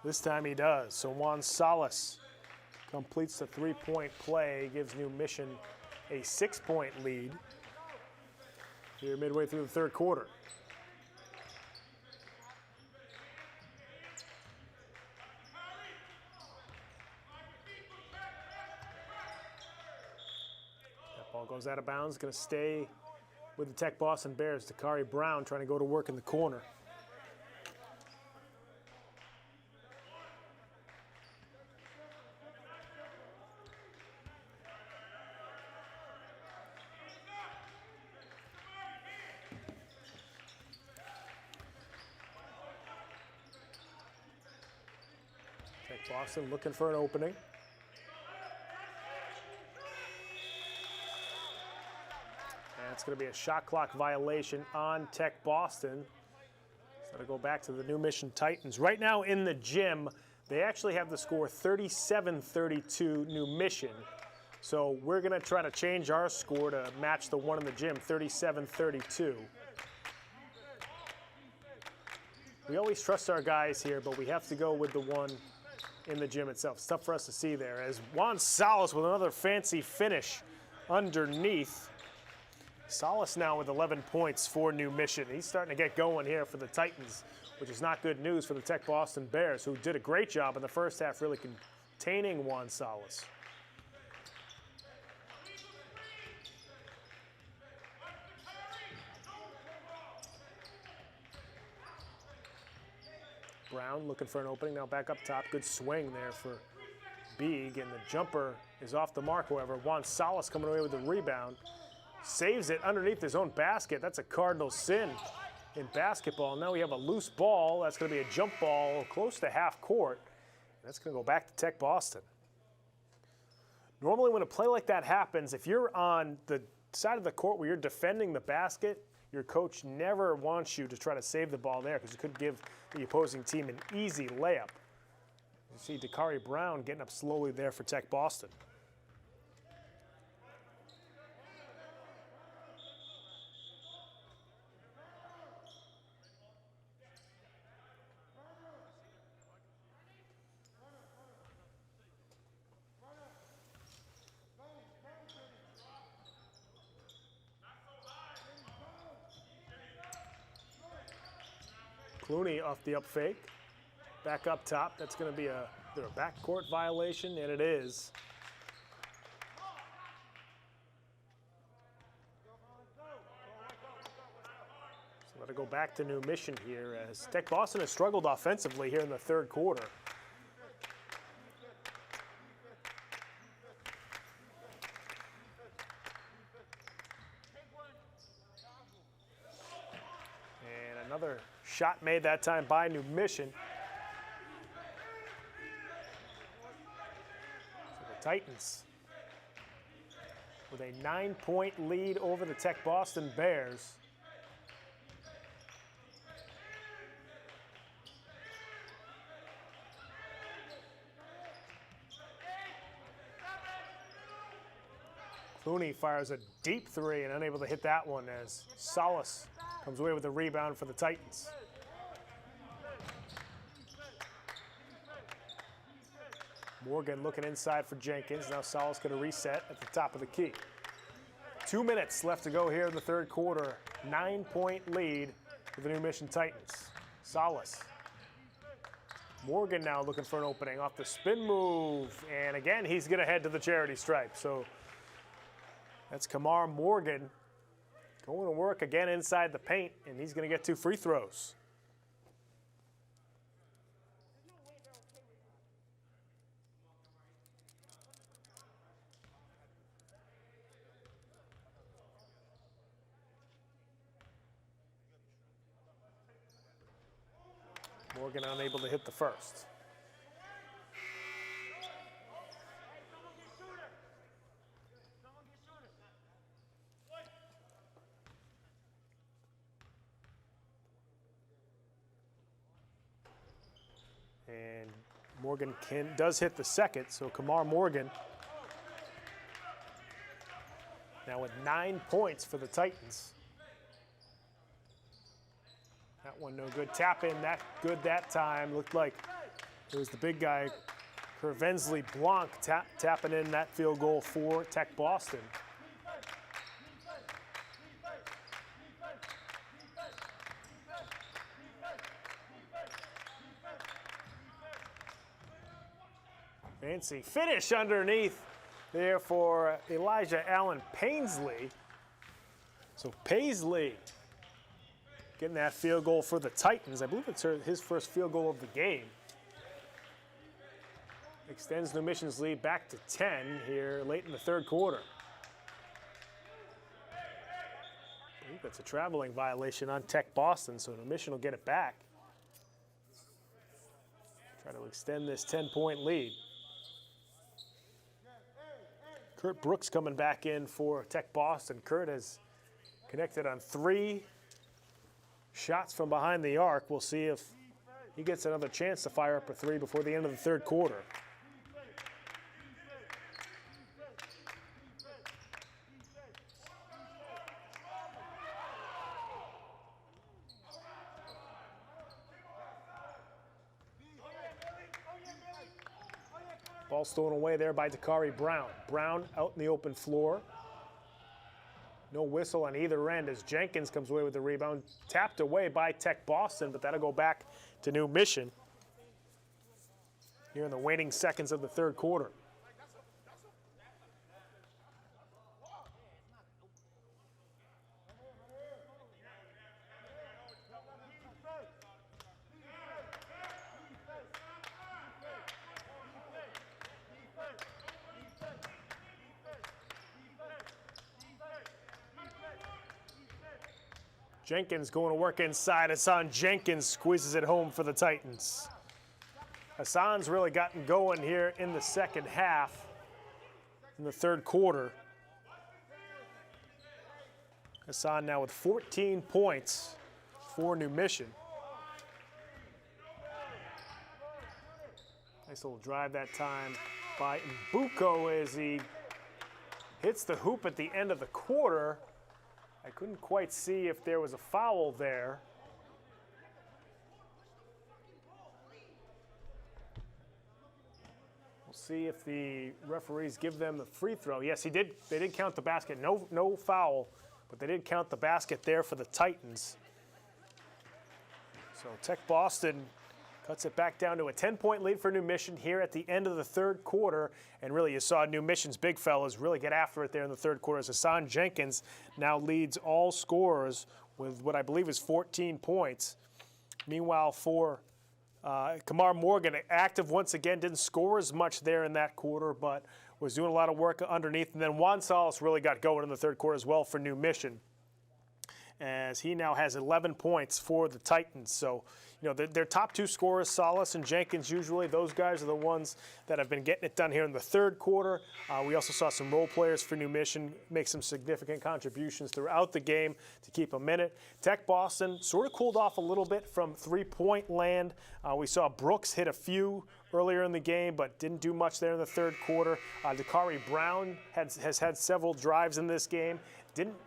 This time he does. So Juan Salas completes the 3-point play, gives New Mission a 6-point lead here midway through the third quarter. That ball goes out of bounds. Going to stay with the Tech Boston Bears. Dakari Brown trying to go to work in the corner. Boston looking for an opening. And it's going to be a shot clock violation on Tech Boston. So to go back to the New Mission Titans. Right now in the gym, they actually have the score 37-32 New Mission. So we're going to try to change our score to match the one in the gym, 37-32. We always trust our guys here, but we have to go with the one in the gym itself. It's tough for us to see there as Juan Salas with another fancy finish underneath. Salas now with 11 points for New Mission. He's starting to get going here for the Titans, which is not good news for the Tech Boston Bears, who did a great job in the first half really containing Juan Salas. Brown looking for an opening, now back up top. Good swing there for Beeg, and the jumper is off the mark, however. Juan Salas coming away with the rebound. Saves it underneath his own basket. That's a cardinal sin in basketball. Now we have a loose ball. That's going to be a jump ball close to half court. That's going to go back to Tech Boston. Normally when a play like that happens, if you're on the side of the court where you're defending the basket, your coach never wants you to try to save the ball there because you could give the opposing team an easy layup. You see Dakari Brown getting up slowly there for Tech Boston. Clooney off the up fake. Back up top. That's going to be a backcourt violation, and it is. So let it go back to New Mission here as Tech Boston has struggled offensively here in the third quarter. And another shot made that time by New Mission. Titans with a 9-point lead over the Tech Boston Bears. Clooney fires a deep three and unable to hit that one as Salas comes away with a rebound for the Titans. Morgan looking inside for Jenkins. Now Salas going to reset at the top of the key. 2 minutes left to go here in the third quarter. 9-point lead for the New Mission Titans. Salas. Morgan now looking for an opening off the spin move. And again, he's going to head to the charity stripe. So that's Kamar Morgan going to work again inside the paint, and he's going to get 2 free throws. Morgan unable to hit the first. And Morgan does hit the second, so Kamar Morgan now with 9 points for the Titans. That one no good. Tap in, that good that time. Looked like it was the big guy, Kervensley Blanc, tapping in that field goal for Tech Boston. Fancy finish underneath there for Elijah Allen Paisley. So Paisley getting that field goal for the Titans. I believe it's his first field goal of the game. Extends New Mission's lead back to 10 here late in the third quarter. I think that's a traveling violation on Tech Boston, so New Mission will get it back. Try to extend this 10-point lead. Kurt Brooks coming back in for Tech Boston. Kurt has connected on 3 shots from behind the arc. We'll see if he gets another chance to fire up a 3 before the end of the third quarter. Ball stolen away there by Dakari Brown. Brown out in the open floor. No whistle on either end as Jenkins comes away with the rebound. Tapped away by Tech Boston, but that'll go back to New Mission here in the waning seconds of the third quarter. Jenkins going to work inside. Hassan Jenkins squeezes it home for the Titans. Hassan's really gotten going here in the second half, in the third quarter. Hassan now with 14 points for New Mission. Nice little drive that time by Mbuko as he hits the hoop at the end of the quarter. I couldn't quite see if there was a foul there. We'll see if the referees give them the free throw. Yes, he did. They did count the basket. No foul, but they did count the basket there for the Titans. So Tech Boston cuts it back down to a 10-point lead for New Mission here at the end of the third quarter. And really, you saw New Mission's big fellas really get after it there in the third quarter as Hassan Jenkins now leads all scorers with what I believe is 14 points. Meanwhile, for Kamar Morgan, active once again, didn't score as much there in that quarter, but was doing a lot of work underneath. And then Juan Salas really got going in the third quarter as well for New Mission, as he now has 11 points for the Titans. So, you know, their top two scorers, Salas and Jenkins, usually those guys are the ones that have been getting it done here in the third quarter. We also saw some role players for New Mission make some significant contributions throughout the game to keep them in it. Tech Boston sort of cooled off a little bit from three-point land. We saw Brooks hit a few earlier in the game, but didn't do much there in the third quarter. Dakari Brown has had several drives in this game.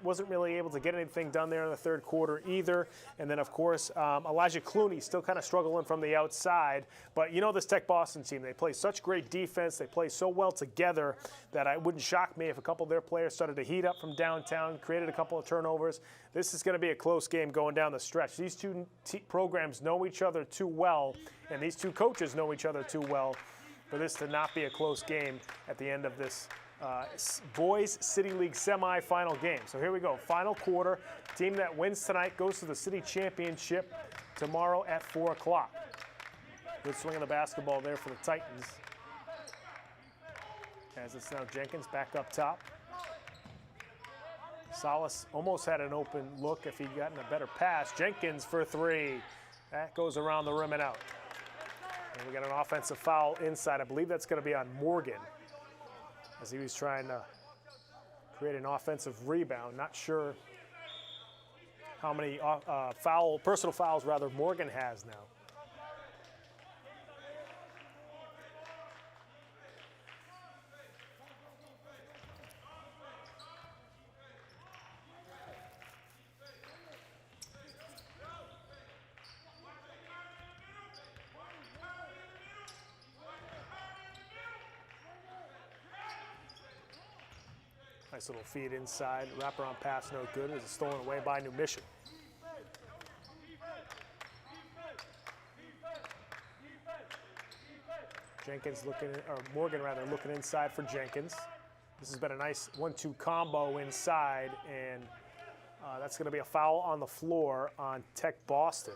Wasn't really able to get anything done there in the third quarter either. And then, of course, Elijah Clooney still kind of struggling from the outside. But you know this Tech Boston team, they play such great defense. They play so well together that it wouldn't shock me if a couple of their players started to heat up from downtown, created a couple of turnovers. This is going to be a close game going down the stretch. These two programs know each other too well, and these two coaches know each other too well for this to not be a close game at the end of this Boys City League semifinal game. So here we go, final quarter. Team that wins tonight goes to the city championship tomorrow at 4 o'clock. Good swing of the basketball there for the Titans. As it's now Jenkins back up top. Salas almost had an open look if he'd gotten a better pass. Jenkins for three. That goes around the rim and out. And we got an offensive foul inside. I believe that's going to be on Morgan, as he was trying to create an offensive rebound. Not sure how many personal fouls Morgan has now. Nice little feed inside. Wraparound pass, no good. It was stolen away by New Mission. Morgan looking inside for Jenkins. This has been a nice 1-2 combo inside, and that's going to be a foul on the floor on Tech Boston.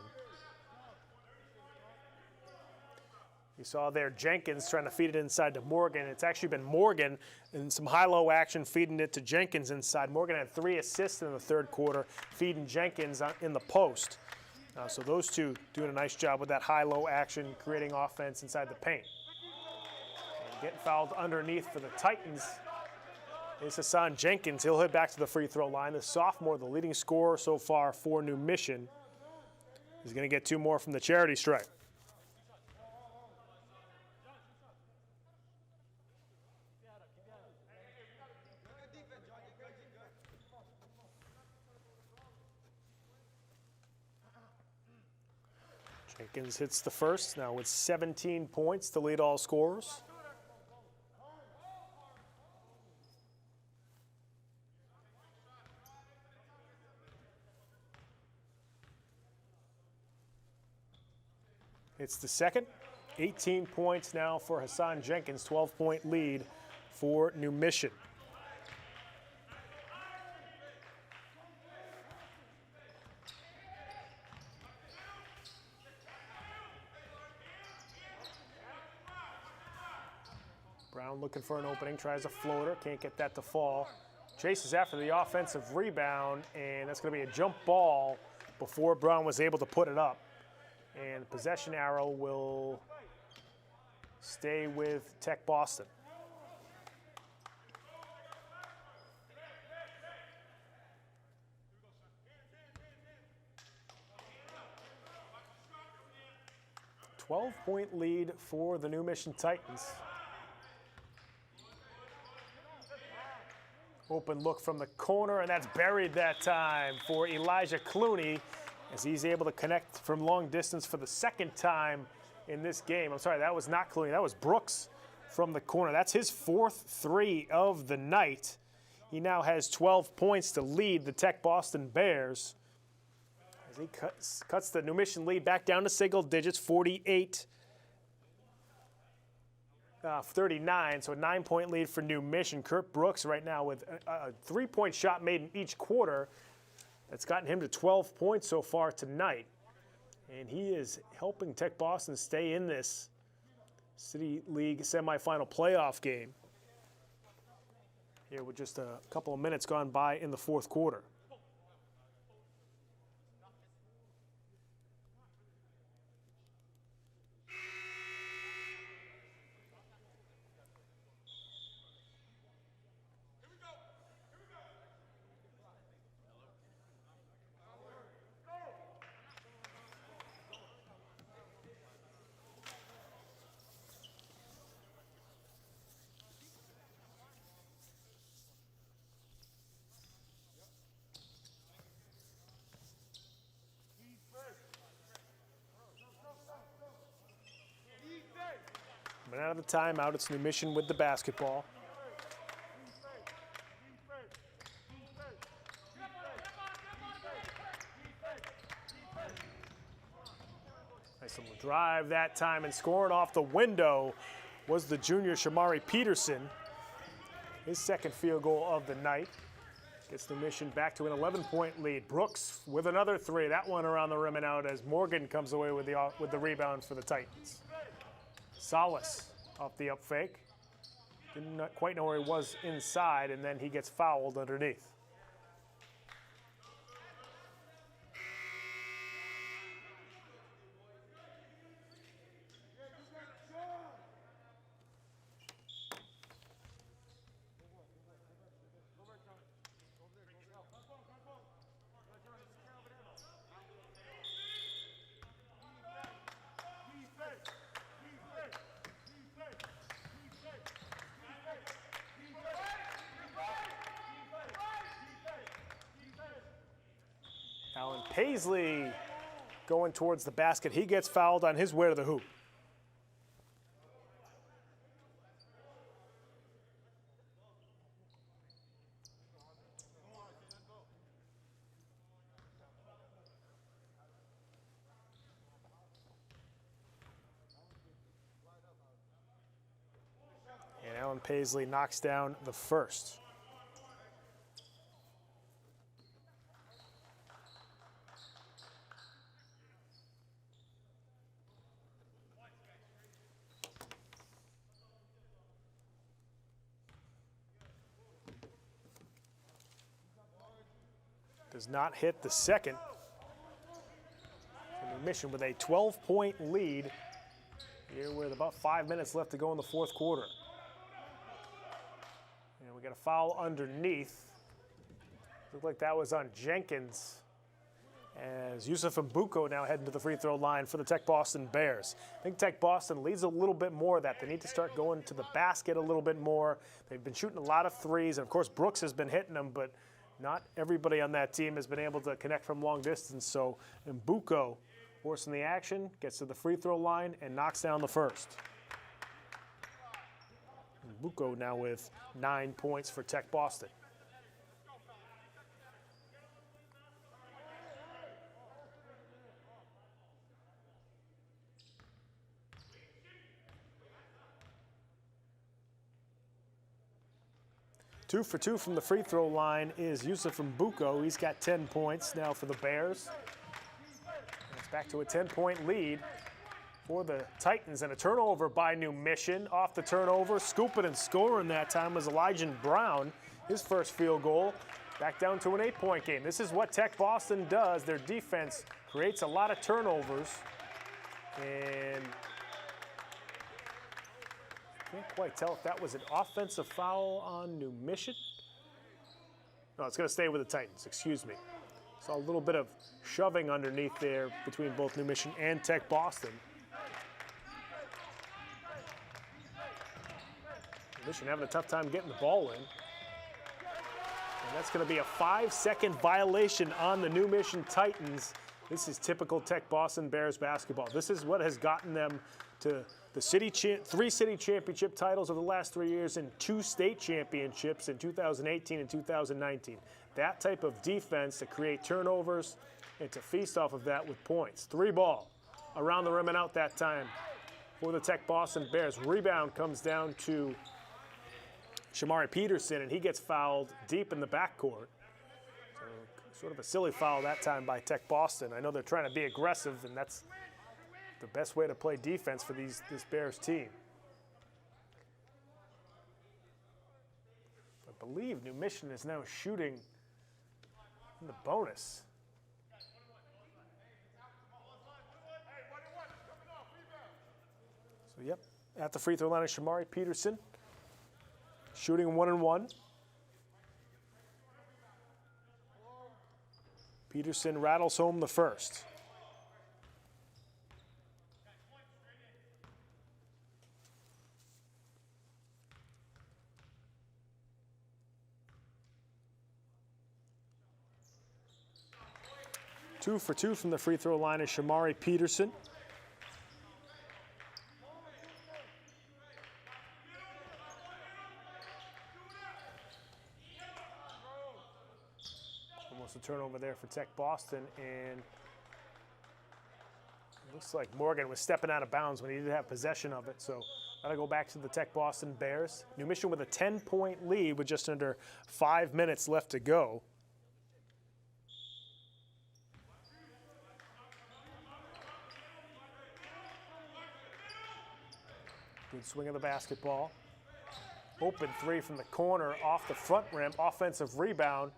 You saw there Jenkins trying to feed it inside to Morgan. It's actually been Morgan in some high-low action feeding it to Jenkins inside. Morgan had 3 assists in the third quarter, feeding Jenkins in the post. So those two doing a nice job with that high-low action, creating offense inside the paint. And getting fouled underneath for the Titans is Hassan Jenkins. He'll head back to the free throw line. The sophomore, the leading scorer so far for New Mission, is going to get 2 more from the charity stripe. Jenkins hits the first, now with 17 points to lead all scorers. It's the second. 18 points now for Hassan Jenkins, 12-point lead for New Mission. Brown looking for an opening, tries a floater, can't get that to fall. Chases after the offensive rebound, and that's going to be a jump ball before Brown was able to put it up. And possession arrow will stay with Tech Boston. A 12-point lead for the New Mission Titans. Open look from the corner, and that's buried that time for Elijah Clooney, as he's able to connect from long distance for the second time in this game. I'm sorry, that was not Clooney. That was Brooks from the corner. That's his 4th 3 of the night. He now has 12 points to lead the Tech Boston Bears. As he cuts the New Mission lead back down to single digits, 48-39, so a 9-point lead for New Mission. Kurt Brooks right now with a 3-point shot made in each quarter. That's gotten him to 12 points so far tonight. And he is helping Tech Boston stay in this City League semifinal playoff game. Here with just a couple of minutes gone by in the fourth quarter. Coming out of the timeout, it's New Mission with the basketball. Nice little drive that time, and scoring off the window was the junior Shamari Peterson. His second field goal of the night. Gets New Mission back to an 11-point lead. Brooks with another three. That one around the rim and out as Morgan comes away with the rebound for the Titans. Salas off the up fake. Didn't quite know where he was inside, and then he gets fouled underneath. Alan Paisley going towards the basket. He gets fouled on his way to the hoop. And Alan Paisley knocks down the first. Does not hit the second. New Mission with a 12-point lead here with about 5 minutes left to go in the fourth quarter. And we got a foul underneath. Looked like that was on Jenkins. As Yusuf Mbuko now heading to the free throw line for the Tech Boston Bears. I think Tech Boston leads a little bit more of that. They need to start going to the basket a little bit more. They've been shooting a lot of threes, and of course Brooks has been hitting them, but not everybody on that team has been able to connect from long distance. So Mbuko forcing the action, gets to the free throw line and knocks down the first. Mbuko now with 9 points for Tech Boston. Two for two from the free throw line is Yusuf Mbuko. He's got 10 points now for the Bears. And it's back to a 10-point lead for the Titans, and a turnover by New Mission. Off the turnover, scooping and scoring that time was Elijah Brown. His first field goal, back down to an 8-point game. This is what Tech Boston does. Their defense creates a lot of turnovers, and I can't quite tell if that was an offensive foul on New Mission. No, it's going to stay with the Titans, excuse me. Saw a little bit of shoving underneath there between both New Mission and Tech Boston. New Mission having a tough time getting the ball in. And that's going to be a 5-second violation on the New Mission Titans. This is typical Tech Boston Bears basketball. This is what has gotten them to the three city championship titles over the last 3 years and 2 state championships in 2018 and 2019. That type of defense to create turnovers and to feast off of that with points. 3 ball around the rim and out that time for the Tech Boston Bears. Rebound comes down to Shamari Peterson, and he gets fouled deep in the backcourt. So sort of a silly foul that time by Tech Boston. I know they're trying to be aggressive, and that's the best way to play defense for this Bears team. I believe New Mission is now shooting in the bonus. So, yep, at the free throw line is Shamari Peterson, shooting 1-and-1. Peterson rattles home the first. Two for two from the free throw line is Shamari Peterson. Almost a turnover there for Tech Boston, and it looks like Morgan was stepping out of bounds when he didn't have possession of it, so that'll go back to the Tech Boston Bears. New Mission with a 10-point lead with just under 5 minutes left to go. Good swing of the basketball. Open three from the corner off the front rim. Offensive rebound.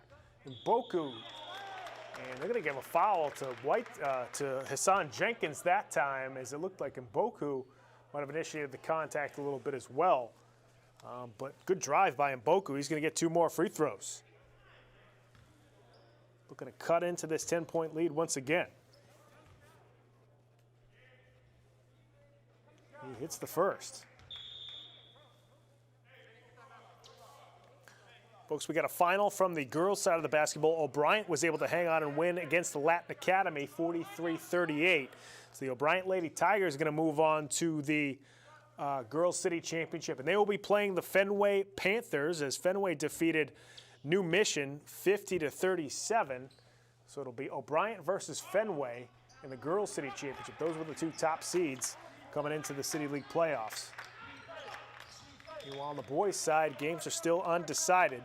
Mboku. And they're going to give a foul to Hassan Jenkins that time, as it looked like Mboku might have initiated the contact a little bit as well. But good drive by Mboku. He's going to get 2 more free throws. Looking to cut into this 10-point lead once again. He hits the first. Folks, we got a final from the girls' side of the basketball. O'Brien was able to hang on and win against the Latin Academy, 43-38. So the O'Brien Lady Tigers are going to move on to the Girls City Championship. And they will be playing the Fenway Panthers, as Fenway defeated New Mission 50-37. So it'll be O'Brien versus Fenway in the Girls City Championship. Those were the 2 top seeds coming into the City League playoffs. Meanwhile, on the boys' side, games are still undecided.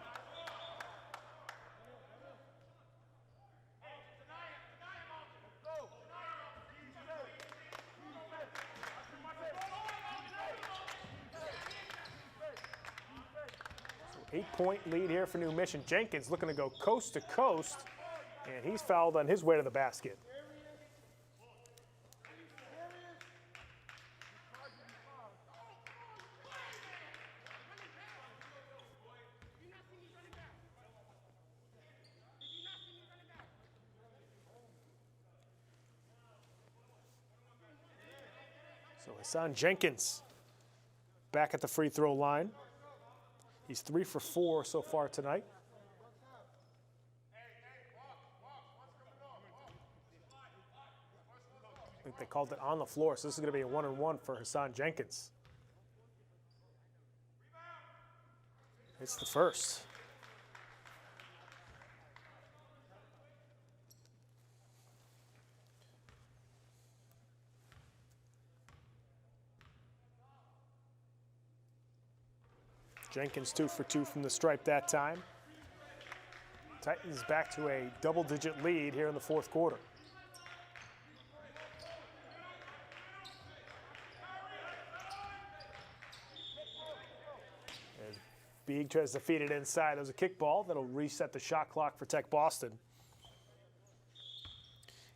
So 8-point lead here for New Mission. Jenkins looking to go coast to coast, and he's fouled on his way to the basket. So Hassan Jenkins back at the free throw line. He's 3 for 4 so far tonight. I think they called it on the floor, so this is going to be a 1-and-1 for Hassan Jenkins. It's the first. Jenkins 2 for 2 from the stripe that time. Titans back to a double-digit lead here in the 4th quarter. As Beeg tries to feed it inside, there's a kick ball that'll reset the shot clock for Tech Boston.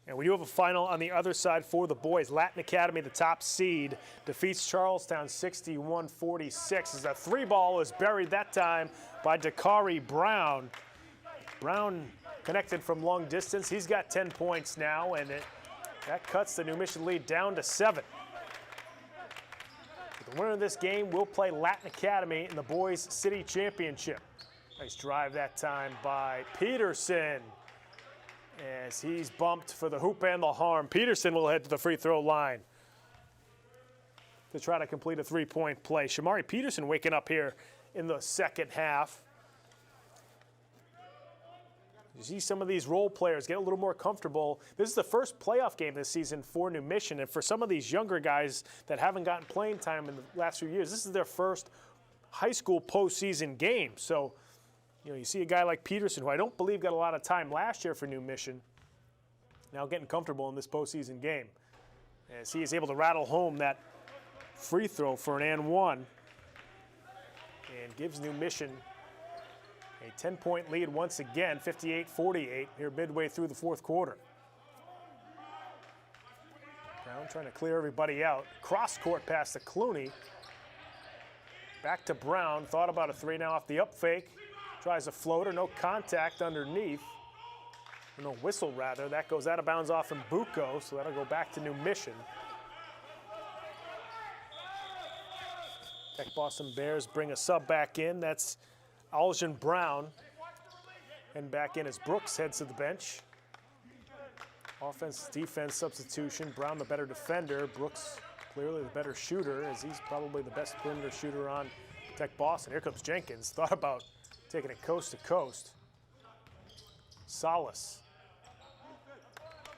And we do have a final on the other side for the boys. Latin Academy, the top seed, defeats Charlestown 61-46. As a 3-ball is buried that time by Dakari Brown. Brown connected from long distance. He's got 10 points now, and that cuts the New Mission lead down to 7. The winner of this game will play Latin Academy in the Boys City Championship. Nice drive that time by Peterson, as he's bumped for the hoop and the harm. Peterson will head to the free throw line to try to complete a 3-point play. Shamari Peterson waking up here in the second half. You see some of these role players get a little more comfortable. This is the first playoff game this season for New Mission, and for some of these younger guys that haven't gotten playing time in the last few years, this is their first high school postseason game. So, you see a guy like Peterson, who I don't believe got a lot of time last year for New Mission, now getting comfortable in this postseason game, as he is able to rattle home that free throw for an and one, and gives New Mission a 10-point lead once again, 58-48 here midway through the fourth quarter. Brown trying to clear everybody out. Cross court pass to Clooney. Back to Brown, thought about a three now off the up fake. Tries a floater, no contact underneath. No whistle rather, that goes out of bounds off Mbuko, so that'll go back to New Mission. Tech Boston Bears bring a sub back in. That's Aljan Brown. And back in as Brooks heads to the bench. Offense, defense substitution. Brown the better defender. Brooks clearly the better shooter, as he's probably the best perimeter shooter on Tech Boston. Here comes Jenkins. Thought about taking it coast to coast. Salas.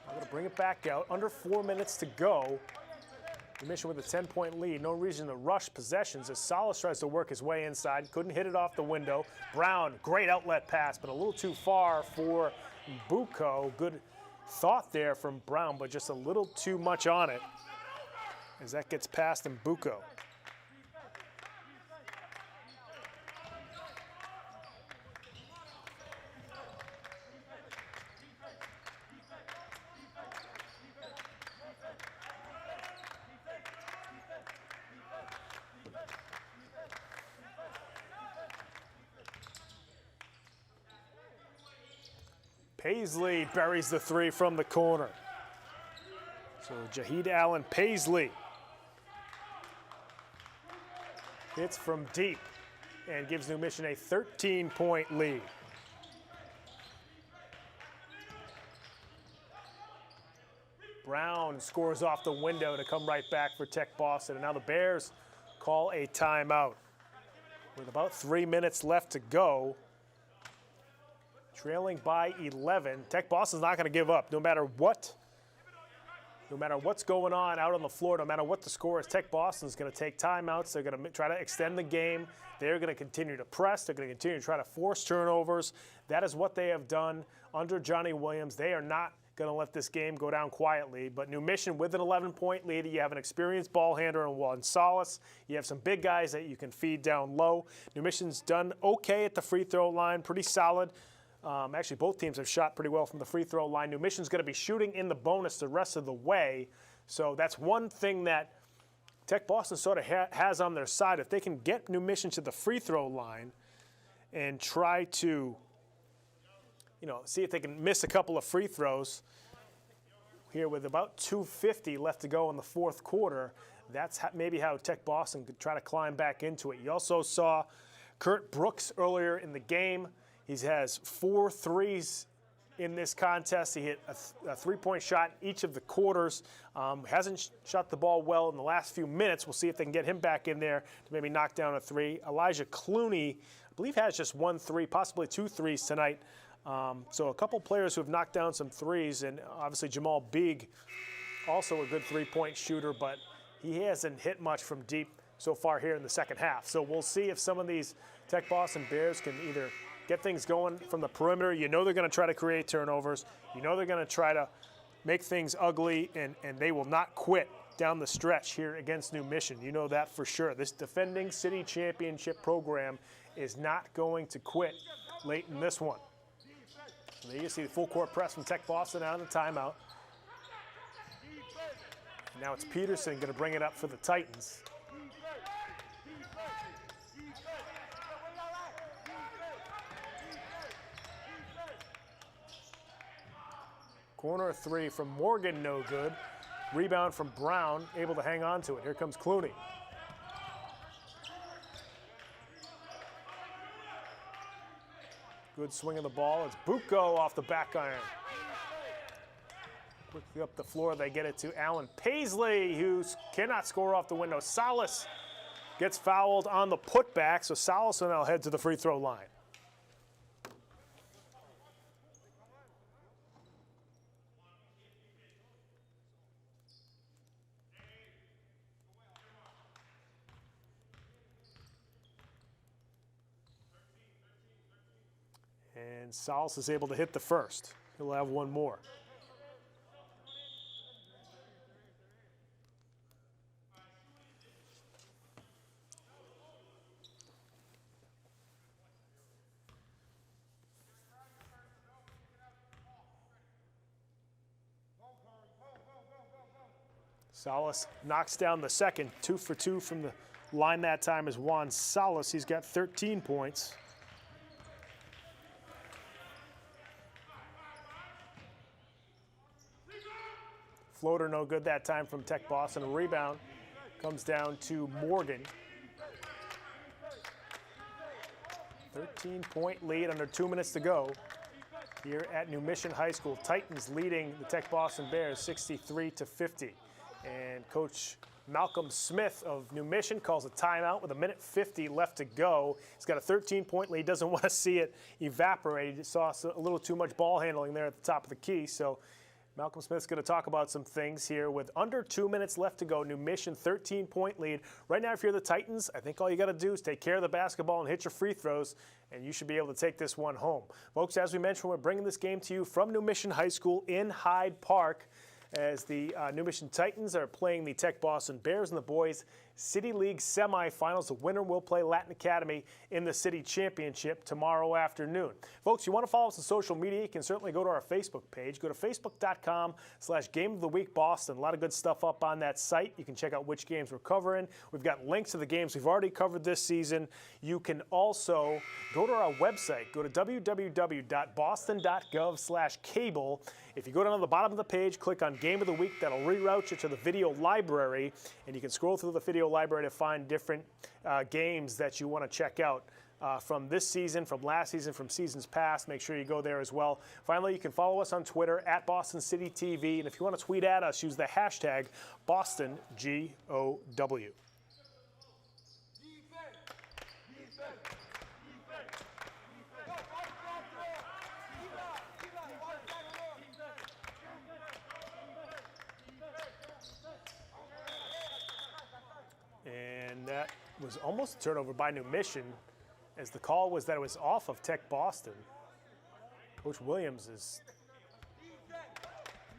I'm going to bring it back out. Under 4 minutes to go. New Mission with a 10-point lead. No reason to rush possessions as Salas tries to work his way inside. Couldn't hit it off the window. Brown, great outlet pass, but a little too far for Mbuko. Good thought there from Brown, but just a little too much on it as that gets past Mbuko. Paisley buries the three from the corner. So Jahid Allen Paisley hits from deep and gives New Mission a 13-point lead. Brown scores off the window to come right back for Tech Boston. And now the Bears call a timeout. With about 3 minutes left to go, trailing by 11. Tech Boston's not going to give up, no matter what's going on out on the floor, no matter what the score is. Tech Boston's going to take timeouts. They're going to try to extend the game. They're going to continue to press. They're going to continue to try to force turnovers. That is what they have done under Johnny Williams. They are not going to let this game go down quietly. But New Mission with an 11-point lead. You have an experienced ball handler in Juan Salas. You have some big guys that you can feed down low. New Mission's done okay at the free throw line, pretty solid. Actually, both teams have shot pretty well from the free throw line. New Mission's going to be shooting in the bonus the rest of the way. So that's one thing that Tech Boston sort of has on their side. If they can get New Mission to the free throw line and try to, see if they can miss a couple of free throws here with about 2:50 left to go in the fourth quarter, that's maybe how Tech Boston could try to climb back into it. You also saw Kurt Brooks earlier in the game. He has 4 threes in this contest. He hit a three-point shot in each of the quarters. Hasn't shot the ball well in the last few minutes. We'll see if they can get him back in there to maybe knock down a three. Elijah Clooney, I believe, has just 1 3, possibly 2 threes tonight. So a couple players who have knocked down some threes, and obviously Jamal Beeg, also a good three-point shooter, but he hasn't hit much from deep so far here in the second half. So we'll see if some of these Tech Boston Bears can either get things going from the perimeter. They're going to try to create turnovers. They're going to try to make things ugly, and they will not quit down the stretch here against New Mission. You know that for sure. This defending city championship program is not going to quit late in this one. So there you see the full court press from Tech Boston out of the timeout. And now it's Peterson going to bring it up for the Titans. Corner 3 from Morgan, no good. Rebound from Brown, able to hang on to it. Here comes Clooney. Good swing of the ball. It's Buko off the back iron. Quickly up the floor, they get it to Allen Paisley, who cannot score off the window. Salas gets fouled on the putback, so Salas will now head to the free throw line. And Salas is able to hit the first. He'll have one more. Salas knocks down the second. 2 for 2 from the line that time is Juan Salas. He's got 13 points. Floater no good that time from Tech Boston. A rebound comes down to Morgan. 13-point lead under 2 minutes to go here at New Mission High School. Titans leading the Tech Boston Bears 63-50. And Coach Malcolm Smith of New Mission calls a timeout with 1:50 left to go. He's got a 13-point lead, doesn't want to see it evaporate. He saw a little too much ball handling there at the top of the key. So Malcolm Smith's going to talk about some things here with under 2 minutes left to go. New Mission 13-point lead. Right now, if you're the Titans, I think all you got to do is take care of the basketball and hit your free throws, and you should be able to take this one home. Folks, as we mentioned, we're bringing this game to you from New Mission High School in Hyde Park, as the New Mission Titans are playing the Tech Boston Bears in the Boys City League semifinals. The winner will play Latin Academy in the City Championship tomorrow afternoon. Folks, you want to follow us on social media, you can certainly go to our Facebook page. Go to facebook.com/GameOfTheWeekBoston. A lot of good stuff up on that site. You can check out which games we're covering. We've got links to the games we've already covered this season. You can also go to our website. Go to www.boston.gov/cable. If you go down to the bottom of the page, click on Game of the Week. That'll reroute you to the video library, and you can scroll through the video library to find different games that you want to check out from this season, from last season, from seasons past. Make sure you go there as well. Finally, you can follow us on Twitter at Boston City TV, and if you want to tweet at us, use the hashtag BostonGOW. And that was almost a turnover by New Mission, as the call was that it was off of Tech Boston. Coach Williams is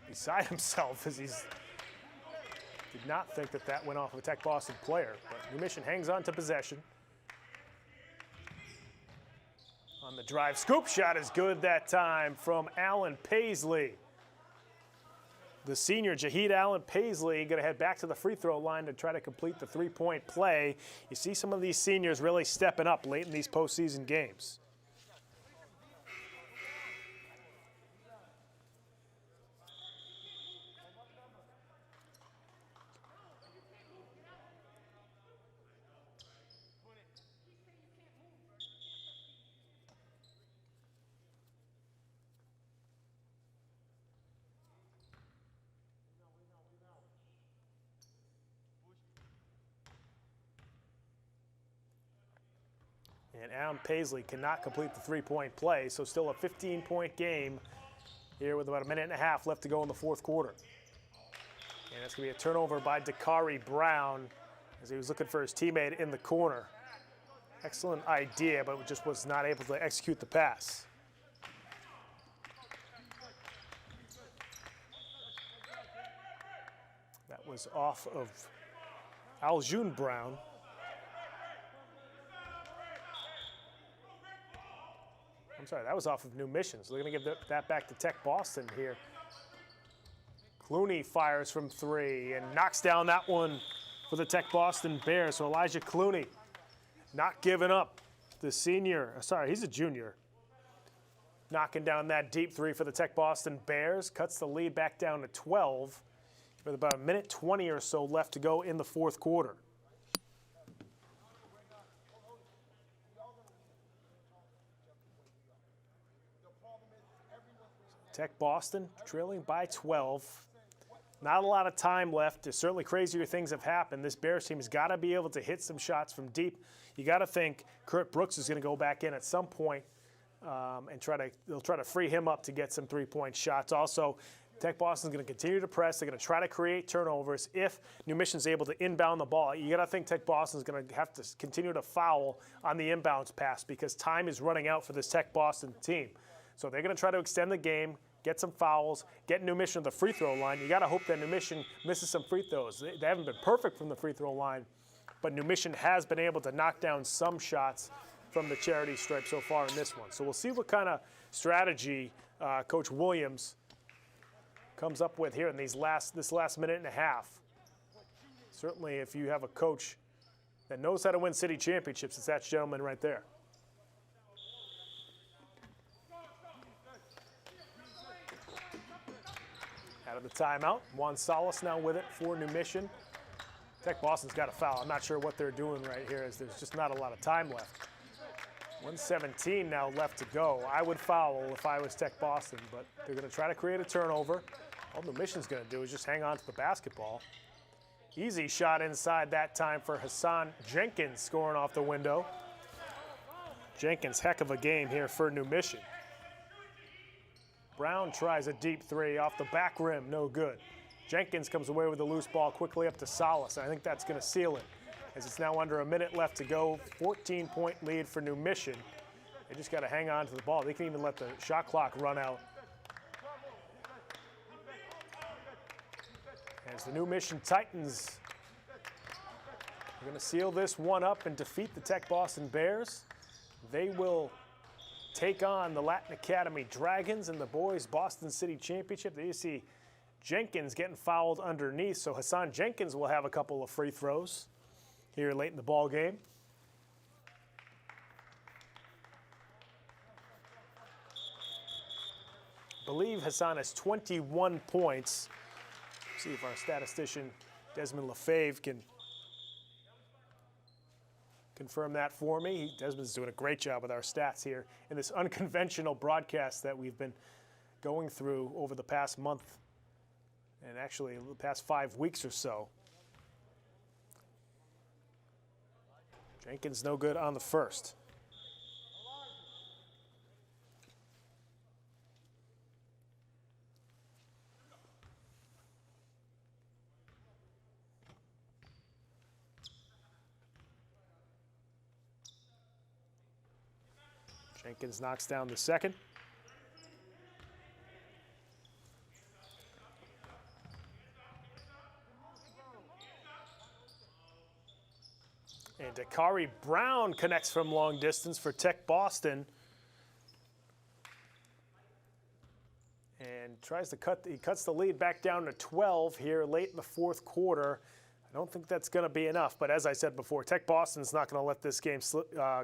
beside himself as he's did not think that that went off of a Tech Boston player. But New Mission hangs on to possession. On the drive, scoop shot is good that time from Allen Paisley. The senior, Jaheed Allen Paisley, going to head back to the free throw line to try to complete the three-point play. You see some of these seniors really stepping up late in these postseason games. And Allen Paisley cannot complete the three-point play, so still a 15-point game here with about 1.5 minutes left to go in the fourth quarter. And it's going to be a turnover by Dakari Brown as he was looking for his teammate in the corner. Excellent idea, but just was not able to execute the pass. That was off of Aljun Brown. I'm sorry, that was off of New Mission. So they're going to give that back to Tech Boston here. Clooney fires from three and knocks down that one for the Tech Boston Bears. So Elijah Clooney not giving up. The senior, sorry, he's a junior. Knocking down that deep three for the Tech Boston Bears. Cuts the lead back down to 12 with about 1:20 or so left to go in the fourth quarter. Tech Boston trailing by 12. Not a lot of time left. There's certainly crazier things have happened. This Bears team has got to be able to hit some shots from deep. You got to think Kurt Brooks is going to go back in at some point and they'll try to free him up to get some three-point shots. Also, Tech Boston's going to continue to press. They're going to try to create turnovers. If New Mission's able to inbound the ball, you got to think Tech Boston's going to have to continue to foul on the inbounds pass because time is running out for this Tech Boston team. So they're going to try to extend the game, get some fouls, get New Mission to the free throw line. You got to hope that New Mission misses some free throws. They haven't been perfect from the free throw line, but New Mission has been able to knock down some shots from the charity stripe so far in this one. So we'll see what kind of strategy Coach Williams comes up with here in this last minute and a half. Certainly, if you have a coach that knows how to win city championships, it's that gentleman right there. Out of the timeout, Juan Salas now with it for New Mission. Tech Boston's got a foul. I'm not sure what they're doing right here, as there's just not a lot of time left. 1:17 now left to go. I would foul if I was Tech Boston, but they're going to try to create a turnover. All New Mission's going to do is just hang on to the basketball. Easy shot inside that time for Hassan Jenkins, scoring off the window. Jenkins, heck of a game here for New Mission. Brown tries a deep three off the back rim, no good. Jenkins comes away with the loose ball quickly up to Salas, and I think that's going to seal it, as it's now under a minute left to go. 14-point lead for New Mission. They just got to hang on to the ball. They can even let the shot clock run out. As the New Mission Titans are going to seal this one up and defeat the Tech Boston Bears. They will take on the Latin Academy Dragons in the boys Boston City Championship. There you see Jenkins getting fouled underneath, so Hassan Jenkins will have a couple of free throws here late in the ball game. I believe Hassan has 21 points. See if our statistician Desmond Lefebvre can confirm that for me. Desmond's doing a great job with our stats here in this unconventional broadcast that we've been going through over the past month and actually the past 5 weeks or so. Jenkins no good on the first. Jenkins knocks down the second. And Dakari Brown connects from long distance for Tech Boston. And tries to he cuts the lead back down to 12 here late in the fourth quarter. I don't think that's going to be enough, but as I said before, Tech Boston's not going to let this game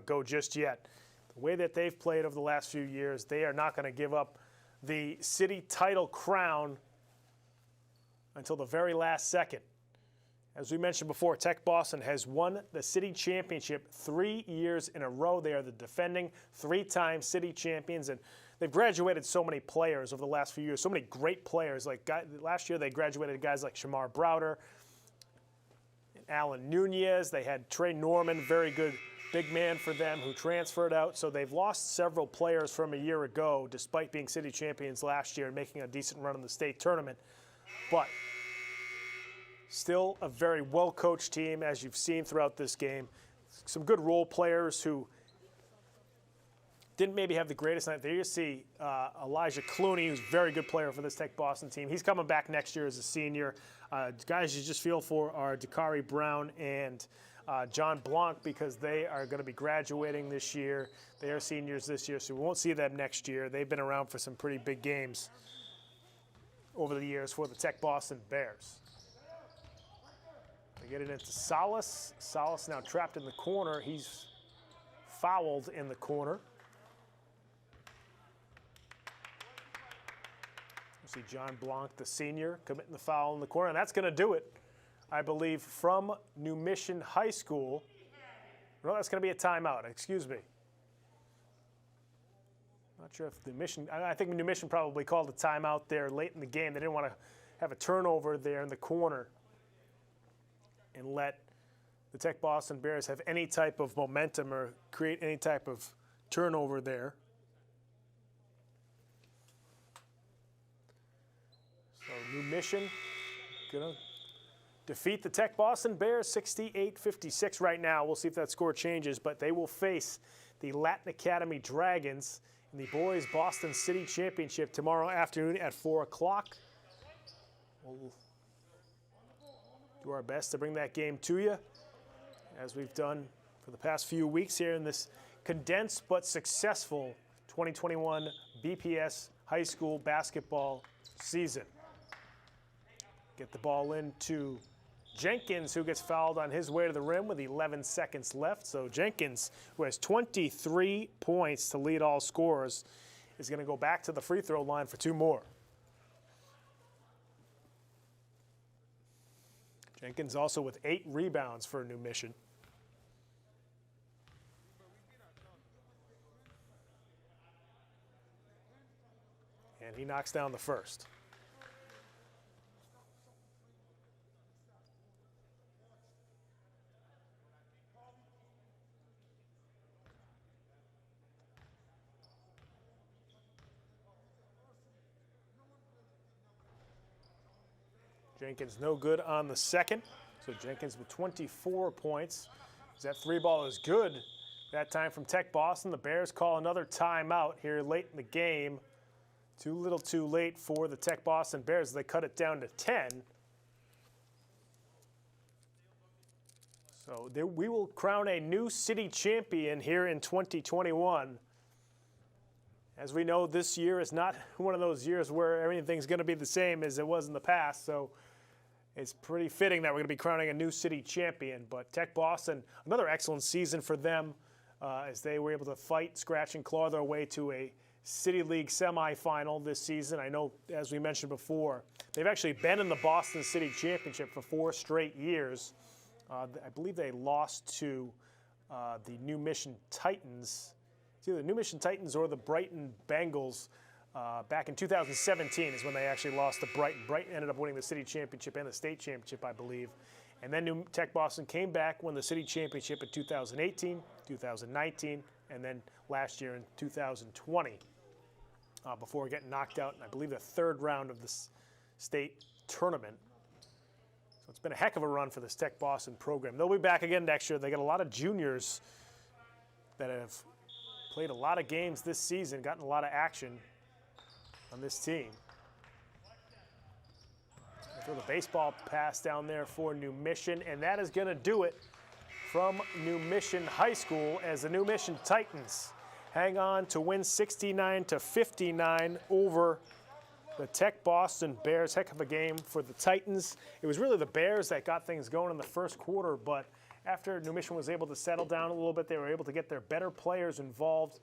go just yet. The way that they've played over the last few years, they are not going to give up the city title crown until the very last second. As we mentioned before, Tech Boston has won the city championship 3 years in a row. They are the defending three-time city champions, and they've graduated so many players over the last few years, so many great players. Like last year, they graduated guys like Shamar Browder, and Alan Nunez. They had Trey Norman, very good big man for them, who transferred out. So they've lost several players from a year ago, despite being city champions last year and making a decent run in the state tournament. But still a very well-coached team, as you've seen throughout this game. Some good role players who didn't maybe have the greatest night. There you see Elijah Clooney, who's a very good player for this Tech Boston team. He's coming back next year as a senior. Guys you just feel for are Dakari Brown and John Blanc, because they are going to be graduating this year. They are seniors this year, so we won't see them next year. They've been around for some pretty big games over the years for the Tech Boston Bears. They get it into Salas. Salas now trapped in the corner. He's fouled in the corner. You see John Blanc, the senior, committing the foul in the corner, and that's going to do it, I believe, from New Mission High School. No, that's going to be a timeout. Excuse me. Not sure if the Mission, I think New Mission probably called a timeout there late in the game. They didn't want to have a turnover there in the corner and let the Tech Boston Bears have any type of momentum or create any type of turnover there. New Mission gonna defeat the Tech Boston Bears 68-56 right now. We'll see if that score changes, but they will face the Latin Academy Dragons in the Boys Boston City Championship tomorrow afternoon at 4 o'clock. We'll do our best to bring that game to you, as we've done for the past few weeks here in this condensed but successful 2021 BPS high school basketball season. Get the ball into Jenkins, who gets fouled on his way to the rim with 11 seconds left. So Jenkins, who has 23 points to lead all scorers, is going to go back to the free throw line for 2 more. Jenkins also with 8 rebounds for New Mission. And he knocks down the first. Jenkins no good on the second. So Jenkins with 24 points. That 3-ball is good. That time from Tech Boston. The Bears call another timeout here late in the game. Too little too late for the Tech Boston Bears. They cut it down to 10. So we will crown a new city champion here in 2021. As we know, this year is not one of those years where everything's going to be the same as it was in the past. So it's pretty fitting that we're going to be crowning a new city champion. But Tech Boston, another excellent season for them as they were able to fight, scratch, and claw their way to a City League semifinal this season. I know, as we mentioned before, they've actually been in the Boston City Championship for 4 straight years. I believe they lost to the New Mission Titans. It's either the New Mission Titans or the Brighton Bengals back in 2017 is when they actually lost to Brighton. Brighton ended up winning the city championship and the state championship, I believe. And then New Tech Boston came back, won the city championship in 2018, 2019, and then last year in 2020 before getting knocked out in, I believe, the 3rd round of the state tournament. So it's been a heck of a run for this Tech Boston program. They'll be back again next year. They got a lot of juniors that have played a lot of games this season, gotten a lot of action on this team. Throw the baseball pass down there for New Mission, and that is going to do it from New Mission High School as the New Mission Titans hang on to win 69-59 over the Tech Boston Bears. Heck of a game for the Titans. It was really the Bears that got things going in the first quarter, but after New Mission was able to settle down a little bit, they were able to get their better players involved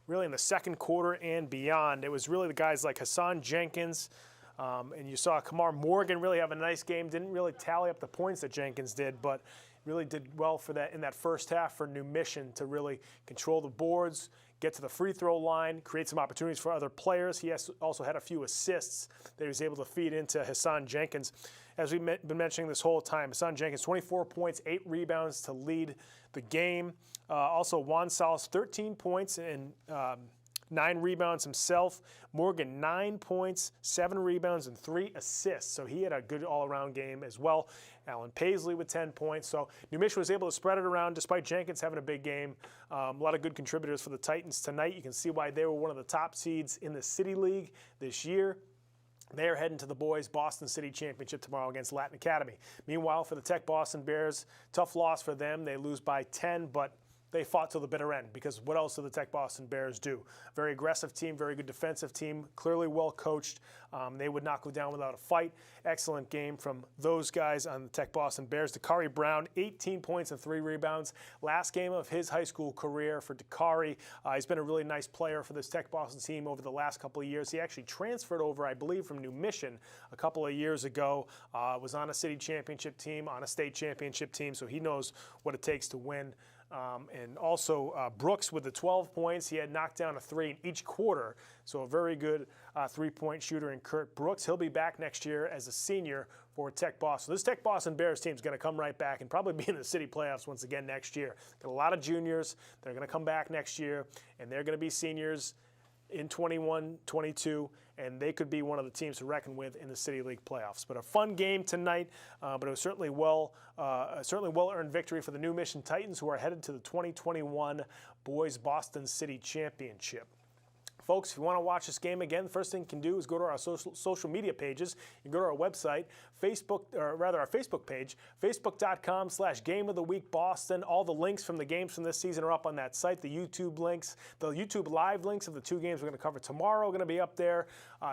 really in the second quarter and beyond. It was really the guys like Hassan Jenkins, and you saw Kamar Morgan really have a nice game. Didn't really tally up the points that Jenkins did, but really did well for that in that first half for New Mission to really control the boards, get to the free throw line, create some opportunities for other players. He also had a few assists that he was able to feed into Hassan Jenkins. As we've been mentioning this whole time, Hassan Jenkins, 24 points, 8 rebounds to lead the game. Also, Juan Salas, 13 points and 9 rebounds himself. Morgan, 9 points, 7 rebounds, and 3 assists. So he had a good all-around game as well. Alan Paisley with 10 points. So New Mission was able to spread it around despite Jenkins having a big game. A lot of good contributors for the Titans tonight. You can see why they were one of the top seeds in the City League this year. They are heading to the boys' Boston City Championship tomorrow against Latin Academy. Meanwhile, for the Tech Boston Bears, tough loss for them. They lose by 10, but they fought till the bitter end, because what else do the Tech Boston Bears do? Very aggressive team, very good defensive team, clearly well coached. They would not go down without a fight. Excellent game from those guys on the Tech Boston Bears. Dakari Brown, 18 points and 3 rebounds. Last game of his high school career for Dakari. He's been a really nice player for this Tech Boston team over the last couple of years. He actually transferred over, I believe, from New Mission a couple of years ago. Was on a city championship team, on a state championship team, so he knows what it takes to win. And also Brooks with the 12 points. He had knocked down a 3 in each quarter, so a very good three-point shooter in Kurt Brooks. He'll be back next year as a senior for Tech Boston. This Tech Boston Bears team is going to come right back and probably be in the city playoffs once again next year. Got a lot of juniors. They're going to come back next year, and they're going to be seniors in 21-22, and they could be one of the teams to reckon with in the City League playoffs. But a fun game tonight, but it was certainly well-earned victory for the New Mission Titans, who are headed to the 2021 Boys Boston City Championship. Folks, if you want to watch this game again, the first thing you can do is go to our social media pages. You can go to our website, our Facebook page, facebook.com/GameOfTheWeekBoston. All the links from the games from this season are up on that site. The YouTube links, the YouTube live links of the two games we're going to cover tomorrow are going to be up there.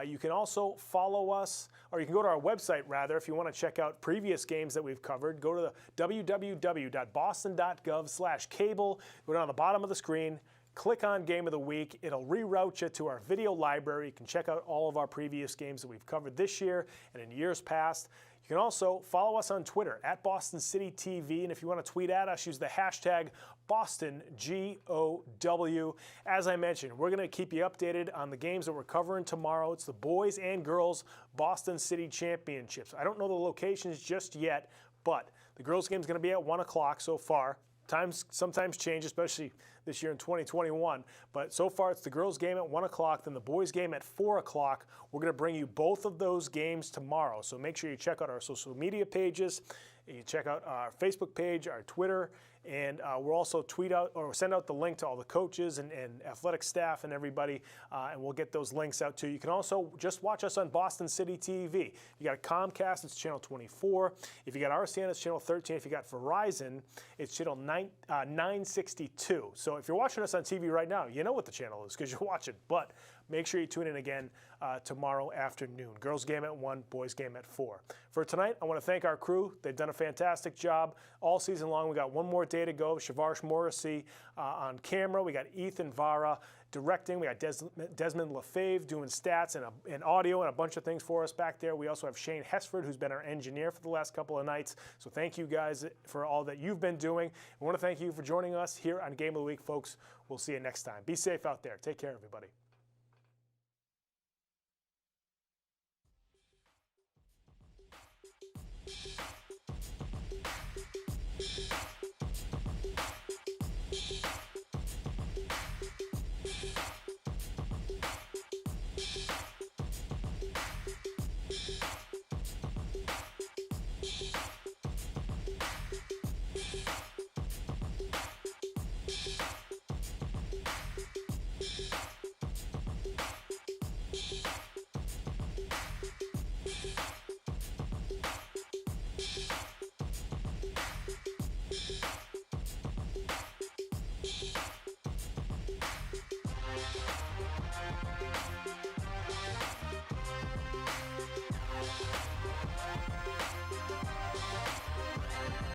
You can also follow us, or you can go to our website, rather, if you want to check out previous games that we've covered. Go to the www.boston.gov/cable. Go down the bottom of the screen. Click on Game of the Week. It'll reroute you to our video library. You can check out all of our previous games that we've covered this year and in years past. You can also follow us on Twitter at Boston City TV, and if you want to tweet at us, use the hashtag BostonGOW. As I mentioned, we're going to keep you updated on the games that we're covering tomorrow. It's the boys and girls Boston City Championships. I don't know the locations just yet, but the girls' game is going to be at 1 o'clock so far. Times sometimes change, especially this year in 2021. But so far, it's the girls' game at 1 o'clock, then the boys' game at 4 o'clock. We're going to bring you both of those games tomorrow. So make sure you check out our social media pages. You check out our Facebook page, our Twitter, and we'll also tweet out or send out the link to all the coaches and athletic staff and everybody, and we'll get those links out too. You can also just watch us on Boston City TV. You got a Comcast, it's channel 24. If you got RCN, it's channel 13. If you got Verizon, it's channel 962. So if you're watching us on TV right now, you know what the channel is because you're watching. But make sure you tune in again tomorrow afternoon. Girls game at 1, boys game at 4. For tonight, I want to thank our crew. They've done a fantastic job all season long. We got one more day to go. Shavarsh Morrissey on camera. We got Ethan Vara directing. We got Desmond LaFave doing stats and audio and a bunch of things for us back there. We also have Shane Hesford, who's been our engineer for the last couple of nights. So thank you guys for all that you've been doing. I want to thank you for joining us here on Game of the Week, folks. We'll see you next time. Be safe out there. Take care, everybody.